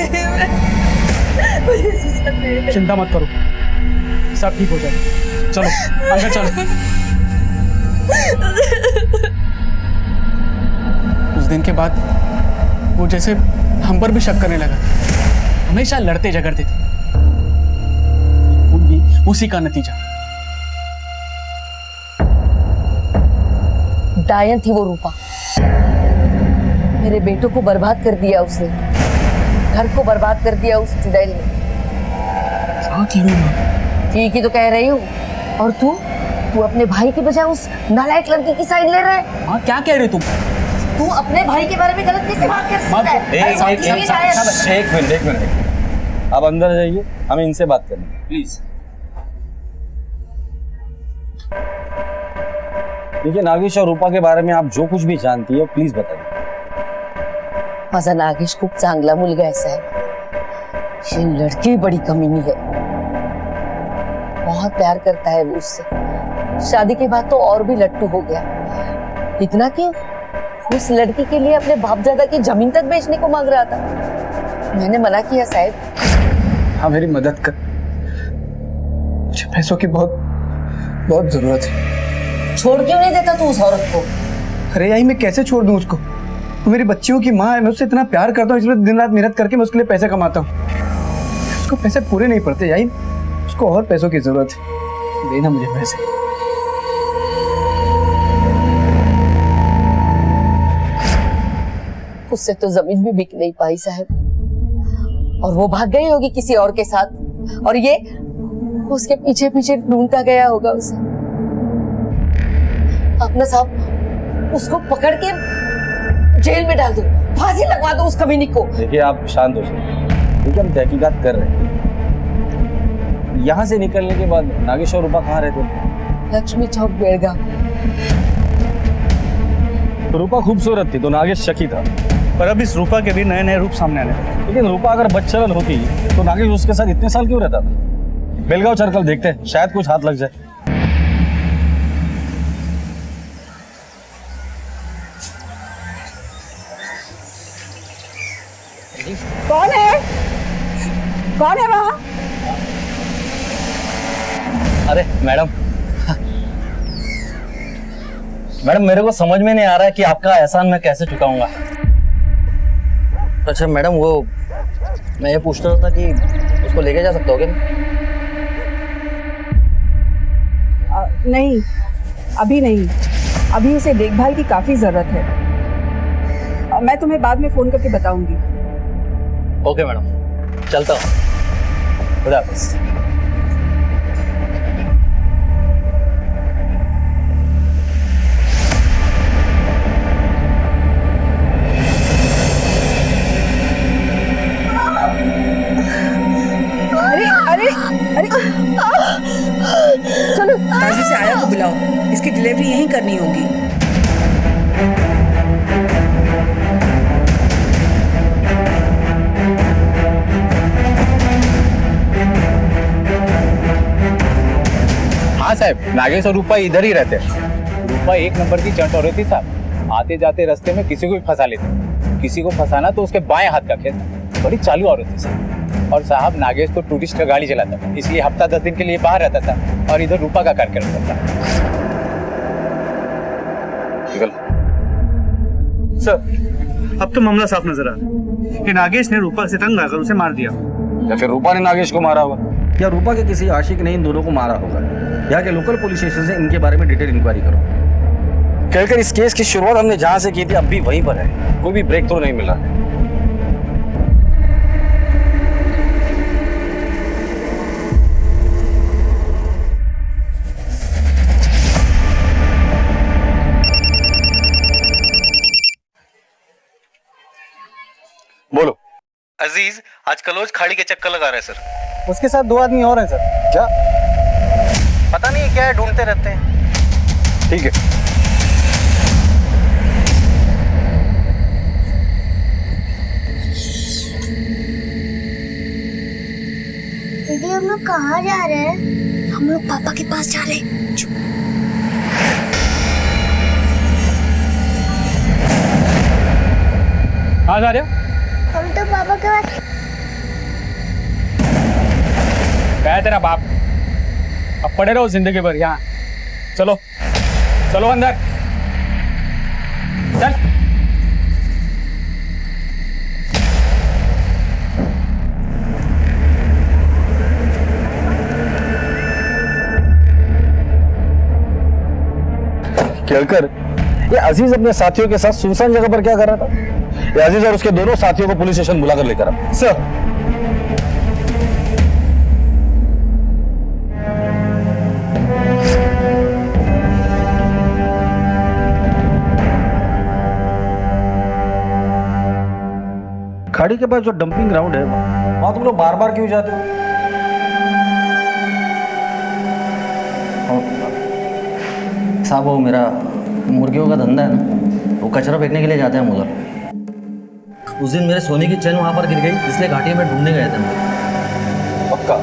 मैं इसके साथ नहीं रहूंगी। चिंता मत करो, सब ठीक हो जाएगा। चलो अंदर चलो। उस दिन के बाद वो जैसे हम पर भी शक करने लगा, हमेशा लड़ते झगड़ते थे। भी उसी का नतीजा। डायन थी वो रूपा, मेरे बेटों को बर्बाद कर दिया उसने, घर को बर्बाद कर दिया उस चुड़ैल ने। ठीक ही तो कह रही हूँ। और तू अपने भाई के बजाय उस नालायक लड़की की साइड ले रहा है। हाँ, क्या कह रहे तुम? तू अपने भाई के बारे में गलत कैसे बात कर सकता है? एक मिनट, आप अंदर जाइए, हमें इनसे बात करनी है, प्लीज। देखिए, नागेश और रूपा के बारे में आप जो कुछ भी जानती है प्लीज बताइए। माझा नागेश खूप चांगला मुलगा आहे साहेब, ये लड़की बड़ी कमीनी है, बहुत प्यार करता है वो उससे। शादी के बाद तो और भी लट्टू हो गया, इतना कि उस लड़की के लिए अपने बापदादा की जमीन तक बेचने को मांग रहा था। मैंने मना किया साहब। हाँ, मेरी मदद कर, मुझे पैसों की बहुत बहुत जरूरत है। छोड़ क्यों नहीं देता तू उस औरत को? अरे याई, मैं कैसे छोड़ दूं उसको? वो मेरी बच्चियों की माँ है, मैं उससे इतना प्यार करता हूँ, इसलिए दिन रात मेहनत करके मैं उसके लिए पैसे कमाता हूँ। उसको पैसे पूरे नहीं पड़ते याई, उसको और पैसों की जरूरत है, देना मुझे पैसे। उससे तो जमीन भी बिक नहीं पाई साहब, और वो भाग गई होगी किसी और के साथ, और ये उसके पीछे पीछे ढूंढता गया होगा उसे। अपना साहब उसको पकड़ के जेल में डाल दो, फांसी लगवा दो उस कमीनी को। देखिए, आप शांत हो जाइए, क्योंकि हम तहकीकात कर रहे हैं। यहाँ से निकलने के बाद नागेश और रूपा कहाँ रहते थे? लक्ष्मी चौक, बेड़गांव। तो रूपा खूबसूरत थी तो नागेश शकी था, पर अब इस रूपा के भी नए नए रूप सामने आने लगे। लेकिन रूपा अगर बदचलन होती तो नागेश उसके साथ इतने साल क्यों रहता था? बेलगांव चल देखते हैं, शायद कुछ हाथ लग जाए। कौन है? कौन है वहाँ? अरे मैडम, मैडम मेरे को समझ में नहीं आ रहा है कि आपका एहसान मैं कैसे चुकाऊंगा। अच्छा मैडम, वो मैं ये पूछ रहा था कि उसको लेके जा सकते हो क्या? नहीं, अभी नहीं। अभी उसे देखभाल की काफी जरूरत है। मैं तुम्हें बाद में फोन करके बताऊंगी। ओके मैडम, चलता हूँ। खुदा हाफिज़। अरे अरे चलो ताजी से आया को बुलाओ, इसकी डिलीवरी यहीं करनी होगी। हाँ साहब, नागेश और रूपा इधर ही रहते हैं। रूपा एक नंबर की चंट औरत थी साहब। आते जाते रास्ते में किसी को भी फंसा लेती। किसी को फंसाना तो उसके बाएं हाथ का खेल था। बड़ी चालू औरत थी साहब। और साहब नागेश तो टूरिस्ट का गाड़ी चलाता था, इसलिए हफ्ता 10 दिन के लिए बाहर रहता था और इधर रूपा का कार्यक्रम करता था। सर, अब तो मामला साफ नजर आ रहा है कि नागेश ने रूपा से तंग आकर उसे मार दिया, या फिर रूपा ने नागेश को मारा होगा, या रूपा के किसी आशिक ने इन दोनों को मारा होगा। यहाँ के लोकल पुलिस स्टेशन से इनके बारे में डिटेल इंक्वायरी करो। कहकर इस केस की शुरुआत हमने जहाँ से की थी अब भी वहीं पर है। कोई भी ब्रेक थ्रू नहीं मिला है। बोलो। अजीज आज कलोज खाड़ी के चक्कर लगा रहे हैं सर। उसके साथ 2 आदमी और हैं सर। क्या? पता नहीं क्या है, ढूंढते रहते हैं। ठीक है। दीदी हम लोग कहाँ जा रहे हैं? हम लोग पापा के पास जा रहे हैं। कहाँ जा रहे हो? हम तो पापा के पास। क्या है तेरा बाप? अब पड़े रहो जिंदगी भर यहाँ। चलो चलो अंदर चल। केलकर, ये अजीज अपने साथियों के साथ सुनसान जगह पर क्या कर रहा था? ये अजीज और उसके दोनों साथियों को पुलिस स्टेशन बुलाकर लेकर आ। सर, खाड़ी के पास जो डंपिंग ग्राउंड है वहां तुम लोग बार बार क्यों जाते हो? साहब वो मेरा मुर्गियों का धंधा है ना, वो कचरा फेंकने के लिए जाते हैं हम उधर। उस दिन मेरे सोने की चैन वहाँ पर गिर गई, इसलिए घाटी में ढूंढने गए थे हम। पक्का?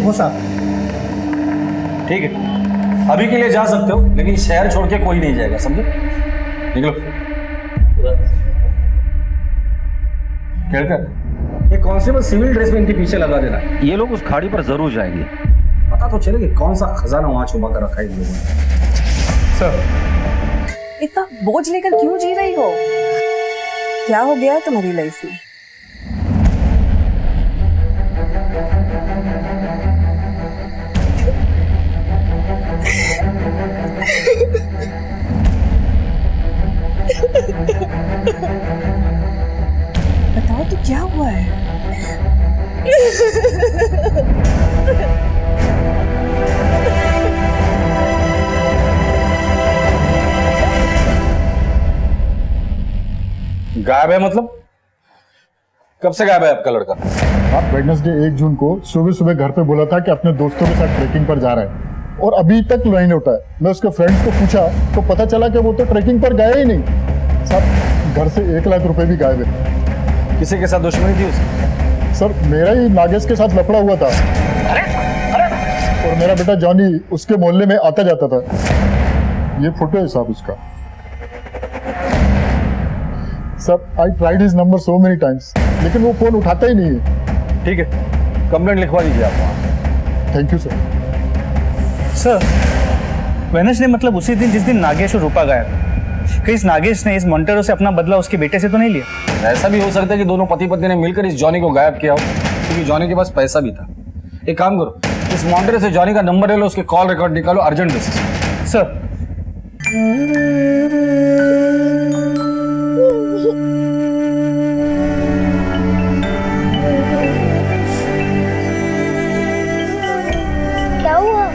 वो साहब ठीक है, अभी के लिए जा सकते हो, लेकिन शहर छोड़ के कोई नहीं जाएगा, समझे? निकलो। केलकर, ये कांस्टेबल सिविल ड्रेस में इनके पीछे लगा देना। ये लोग उस खाड़ी पर जरूर जाएंगे। पता तो चले कि कौन सा खजाना वहां छुपा कर रखा है इन लोगों ने। सर, इतना बोझ लेकर क्यों जी रही हो? क्या हो गया है तुम्हारी लाइफ में? बताओ तो क्या हुआ है? गायब है मतलब? कब से गायब है आपका लड़का? आप वेडनेसडे 1 जून को सुबह सुबह घर पे बोला था कि अपने दोस्तों के साथ ट्रैकिंग पर जा रहा है और अभी तक नहीं लौटा है। मैं उसके फ्रेंड्स को पूछा तो पता चला कि वो तो ट्रैकिंग पर गया ही नहीं। साहब घर से 1 लाख रुपए भी गायब है। किसी के साथ दुश्मनी थी उसकी? सर मेरा ही नागेश के साथ लफड़ा हुआ था। और मेरा बेटा जॉनी उसके मोहल्ले में आता जाता था। ये फोटो है साहब उसका। Sir I tried his number so many times, लेकिन वो फोन उठाता ही नहीं है। ठीक है, कंप्लेंट लिखवा दीजिए आप। Thank you sir. Sir Wednesday मतलब उसी दिन जिस दिन नागेश और रूपा गायब। कहीं इस नागेश ने इस मोंटेरो से अपना बदला उसके बेटे से तो नहीं लिया? ऐसा भी हो सकता है कि दोनों पति पत्नी ने मिलकर इस जॉनी को गायब किया हो, क्योंकि जॉनी के पास पैसा भी था। एक काम करो, इस मोंटेरो से जॉनी का नंबर ले लो, उसके कॉल रिकॉर्ड निकालो अर्जेंट बेसिस। सर क्या हुआ?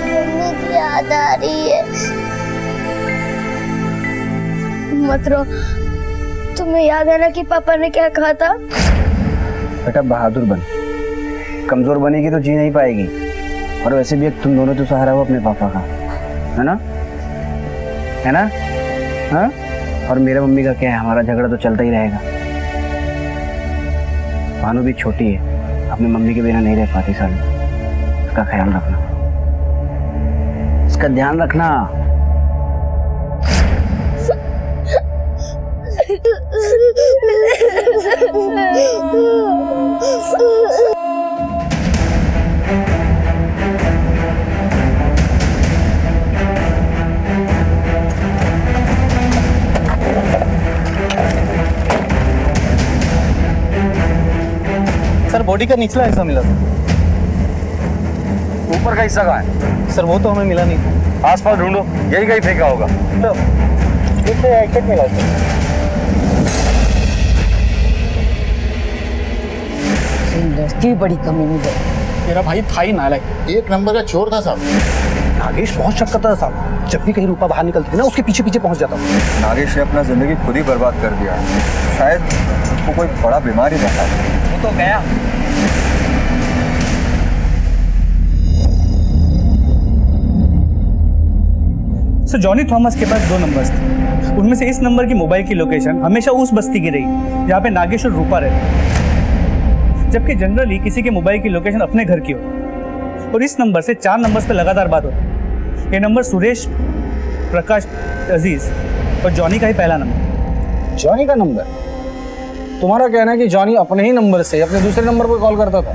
मम्मी की याद आ रही है। मत रो। तुम्हें याद है ना कि पापा ने क्या कहा था? बेटा बहादुर बन, कमजोर बनेगी तो जी नहीं पाएगी। और वैसे भी तुम दोनों तो सहारा हो अपने पापा का, है ना? है ना? हाँ? और मेरे मम्मी का क्या है, हमारा झगड़ा तो चलता ही रहेगा। भानु भी छोटी है, अपनी मम्मी के बिना नहीं रह पाती साल में। उसका ख्याल रखना, उसका ध्यान रखना। सर बॉडी का निचला हिस्सा मिला था। ऊपर का हिस्सा कहाँ है? सर वो तो हमें मिला नहीं। आसपास ढूंढो, यही कहीं फेंका होगा। तो एक्सेट मिला सर। लड़की बड़ी कमी है। मेरा भाई था ही नालायक। एक नंबर का चोर था साहब। नागेश बहुत शक करता था साहब, जब भी कहीं रूपा बाहर निकलती थी ना उसके पीछे पीछे पहुंच जाता। नागेश ने अपना जिंदगी खुद ही बर्बाद कर दिया। शायद उसको कोई बड़ा बीमारी था। वो तो गया। सर जॉनी थॉमस के पास 2 नंबर्स थे। उनमें से इस नंबर की मोबाइल की लोकेशन हमेशा उस बस्ती की रही जहाँ पे नागेश और रूपा रहते, जबकि जनरली किसी के मोबाइल की लोकेशन अपने घर की होती। और इस नंबर से 4 नंबर्स पे लगातार बात होती। ये नंबर सुरेश, प्रकाश, अजीज और जॉनी का ही पहला नंबर। जॉनी का नंबर? तुम्हारा कहना है कि जॉनी अपने ही नंबर से अपने दूसरे नंबर पर कॉल करता था?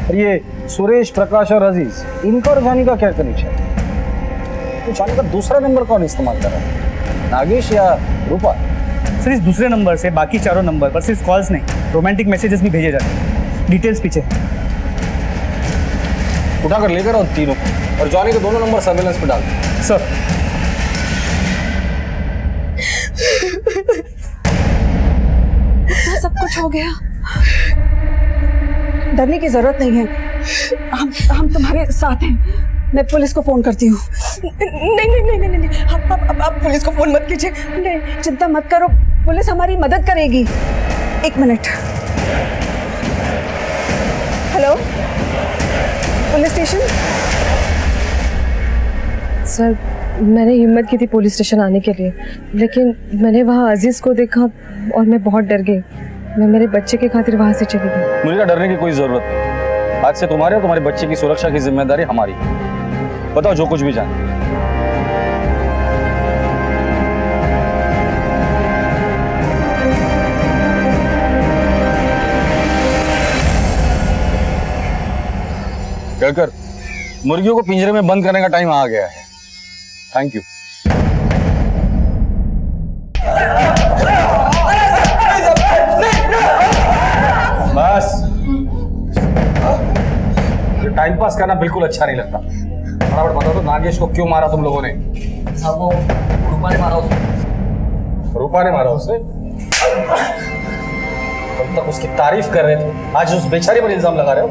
और ये सुरेश, प्रकाश और अजीज, इनका और जॉनी का क्या कनेक्शन? तो जॉनी का दूसरा नंबर कौन इस्तेमाल कर रहा है, नागेश या रूपा? सर इस दूसरे नंबर से बाकी चारों नंबर पर सिर्फ कॉल्स नहीं, रोमांटिक मैसेजेस भी भेजे जाते हैं। डिटेल्स पीछे उठाकर लेकर आओ तीनों को, और जॉनी के दोनों नंबर सर्वेलेंस पे डाल दो। सर सब कुछ हो गया, डरने की जरूरत नहीं है। हम तुम्हारे साथ हैं। मैं पुलिस को फोन करती हूँ। नहीं नहीं नहीं नहीं नहीं, आप पुलिस को फोन मत कीजिए। नहीं, चिंता मत करो, पुलिस हमारी मदद करेगी। 1 minute. Hello, police station. Sir मैंने हिम्मत की थी पुलिस स्टेशन आने के लिए, लेकिन मैंने वहाँ अजीज को देखा और मैं बहुत डर गई। मैं मेरे बच्चे के खातिर वहाँ से चली गई। मुझे डरने की कोई जरूरत नहीं। आज से तुम्हारे और तुम्हारे बच्चे की सुरक्षा की जिम्मेदारी हमारी। बताओ जो कुछ भी जाने। कहकर मुर्गियों को पिंजरे में बंद करने का टाइम आ गया है। Thank you. बस टाइम पास करना बिल्कुल अच्छा नहीं लगता। फटाफट बताओ तो नागेश को क्यों मारा तुम लोगों ने? साहब वो रूपा ने मारा उसे। रूपा ने मारा उसे? तुम तक उसकी तारीफ कर रहे थे, आज उस बेचारी पर इल्जाम लगा रहे हो।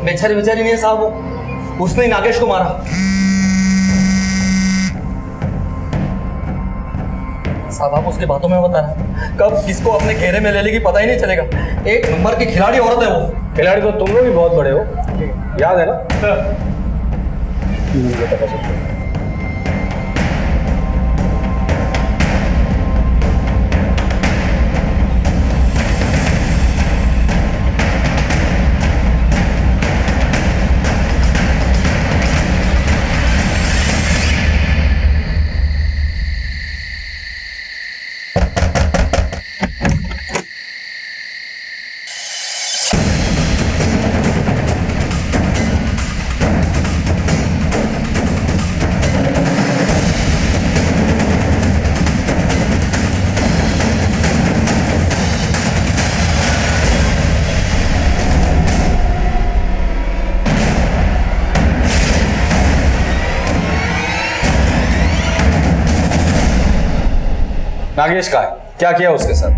बेचारी बेचारी नहीं है साहब, वो उसने ही नागेश को मारा। साहब आप उसकी बातों में बता रहे, कब किसको अपने घेरे में ले लेगी पता ही नहीं चलेगा। 1 नंबर की खिलाड़ी औरत है वो। खिलाड़ी तो तुम लोग भी बहुत बड़े हो, याद है ना? मुझे पता चलता है। नागेश का है, क्या किया उसके साथ?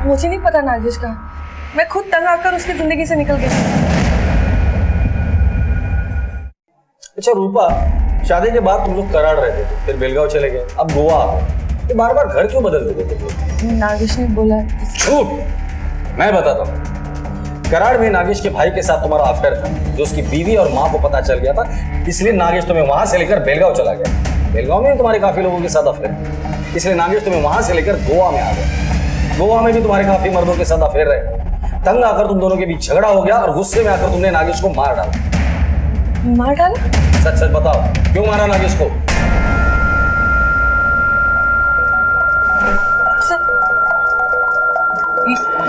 मुझे नहीं पता नागेश का, मैं खुद तंग आकर उसकी जिंदगी से निकल गई। अच्छा रूपा, शादी के बाद तुम लोग कराड़ रहते थे, फिर बेलगांव चले गए, अब गोवा आ गए, ये बार बार घर क्यों बदल देते थे? नागेश ने बोला। झूठ, मैं बताता हूँ। कराड़ में नागेश के भाई के साथ तुम्हारा अफेयर था, जो उसकी बीवी और माँ को पता चल गया था, इसलिए नागेश तुम्हें वहां से लेकर बेलगांव चला गया। बेलगांव में भी तुम्हारे काफी लोगों के साथ अफेयर, इसलिए नागेश तुम्हें वहां से लेकर गोवा में आ गया। गोवा में भी तुम्हारे काफी मर्दों के साथ अफेयर रहे। तंग आकर तुम दोनों के बीच झगड़ा हो गया और गुस्से में आकर तुमने नागेश को मार डाला। मार डाला? सच सच बताओ, क्यों मारा नागेश को?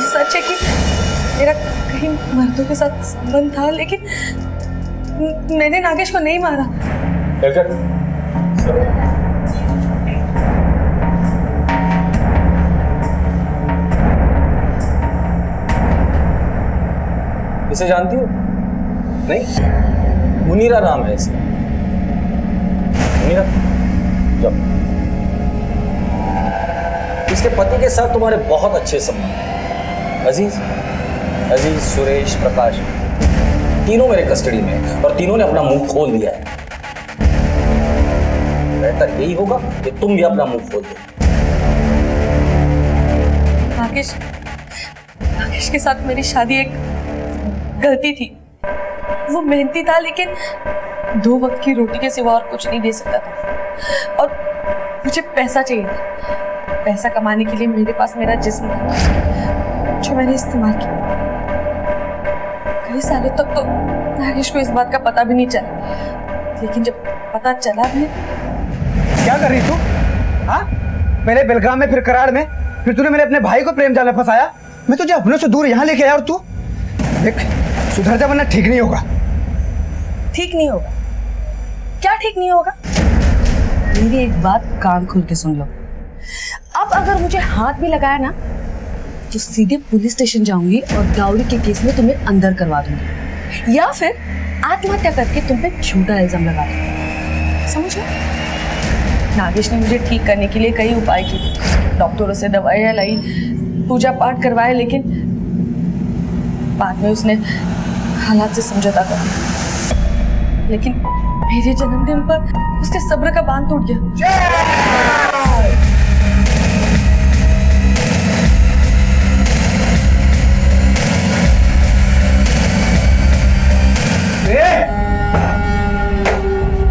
सच है कि मेरा कहीं मर्दों के साथ संबंध था, लेकिन मैंने नागेश को नहीं मारा। इसे जानती हो? नहीं? मुनीरा नाम है इसका। मुनीरा, जाओ। इसके पति के साथ तुम्हारे बहुत अच्छे संबंध हैं। अजीज, सुरेश, प्रकाश, तीनों मेरे कस्टडी में हैं और तीनों ने अपना मुंह खोल दिया है। बेहतर यही होगा कि तुम भी अपना मुंह खोल दो। नागेश के साथ मेरी शादी एक गलती थी। वो मेहनती था, लेकिन 2 वक्त की रोटी के सिवा और कुछ नहीं दे सकता था, और मुझे पैसा चाहिए था। पैसा कमाने के लिए मेरे पास मेरा जिस्म था, जो मैंने इस्तेमाल किया। कई सालों तक तो नागेश को इस बात का पता भी नहीं चला, लेकिन जब पता चला भी। क्या कर रही तू? हाँ, पहले बेलगाम में, फिर कराड़ में, फिर तूने मेरे अपने भाई को प्रेम जाल में फंसाया। मैं तुझे अपनों से दूर यहाँ लेके आया, और तू देख, सुधर जा वरना ठीक नहीं होगा। ठीक नहीं होगा? क्या ठीक नहीं होगा? मेरी एक बात कान खोल के सुन लो। अब अगर मुझे हाथ भी लगाया ना, तो सीधे पुलिस स्टेशन जाऊंगी और डाउरी के केस में तुम्हें अंदर करवा दूंगी, या फिर आत्महत्या करके तुम पे झूठा इल्जाम लगा दूंगी। समझ गए? नागेश ने मुझे ठीक करने के लिए कई उपाय किए, डॉक्टरों से दवाइयां लाई, पूजा पाठ करवाए, लेकिन बाद में उसने हालात से समझौता कर दिया। लेकिन मेरे जन्मदिन पर उसके सब्र का बांध टूट गया।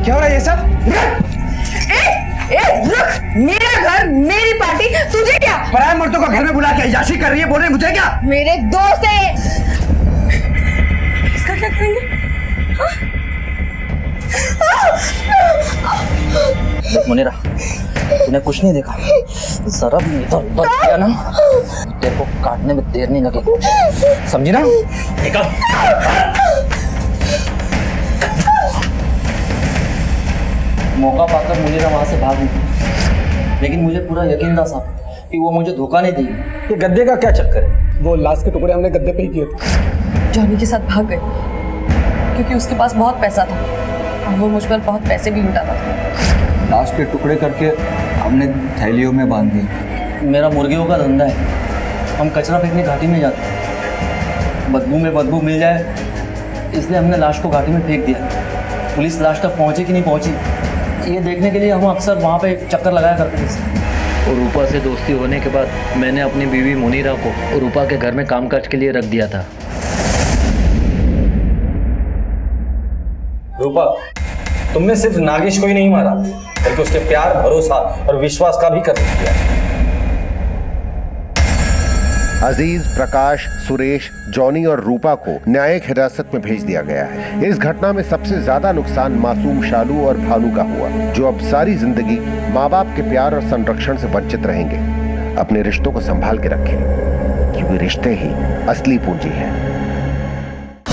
क्या हो रहा है ये सब? रुक! मेरा घर, मेरी पार्टी, तुझे क्या? पराये मर्दों को घर में बुला के अय्याशी कर रही है, बोल रही है मुझे क्या? मेरे दोस्त है। इसका क्या करेंगे? मुनीरा, तूने कुछ नहीं देखा? जरा भी इधर उधर किया ना, तेरे को काटने में देर नहीं लगेगी, समझी ना? निकल। मौका पाकर मुनीरा वहां से भाग निकली, लेकिन मुझे पूरा यकीन था साहब कि वो मुझे धोखा नहीं देगी। ये गद्दे का क्या चक्कर है? वो लाश के टुकड़े हमने गद्दे पे ही किए थे। जॉनी के साथ भाग गए, क्योंकि उसके पास बहुत पैसा था और वो मुझ पर बहुत पैसे भी लुटाता था। लाश के टुकड़े करके हमने थैलियों में बांध दी। मेरा मुर्गियों का धंधा है, हम कचरा फेंकने घाटी में जाते हैं, बदबू में बदबू मिल जाए इसलिए हमने लाश को घाटी में फेंक दिया। पुलिस लाश तक पहुंची कि नहीं पहुंची, ये देखने के लिए हम अक्सर वहाँ पे चक्कर लगाया करते थे। और रूपा से दोस्ती होने के बाद मैंने अपनी बीवी मुनीरा को रूपा के घर में कामकाज के लिए रख दिया था। रूपा, तुमने सिर्फ नागेश को ही नहीं मारा, बल्कि उसके प्यार, भरोसा और विश्वास का भी कत्ल किया। अजीज, प्रकाश, सुरेश, जॉनी और रूपा को न्यायिक हिरासत में भेज दिया गया है। इस घटना में सबसे ज्यादा नुकसान मासूम शालू और भानु का हुआ, जो अब सारी जिंदगी माँ बाप के प्यार और संरक्षण से वंचित रहेंगे। अपने रिश्तों को संभाल के रखें, क्योंकि रिश्ते ही असली पूंजी है।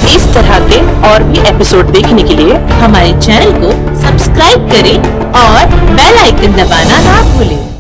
इस तरह के और भी एपिसोड देखने के लिए हमारे चैनल को सब्सक्राइब करें और बेल आइकन दबाना ना भूलें।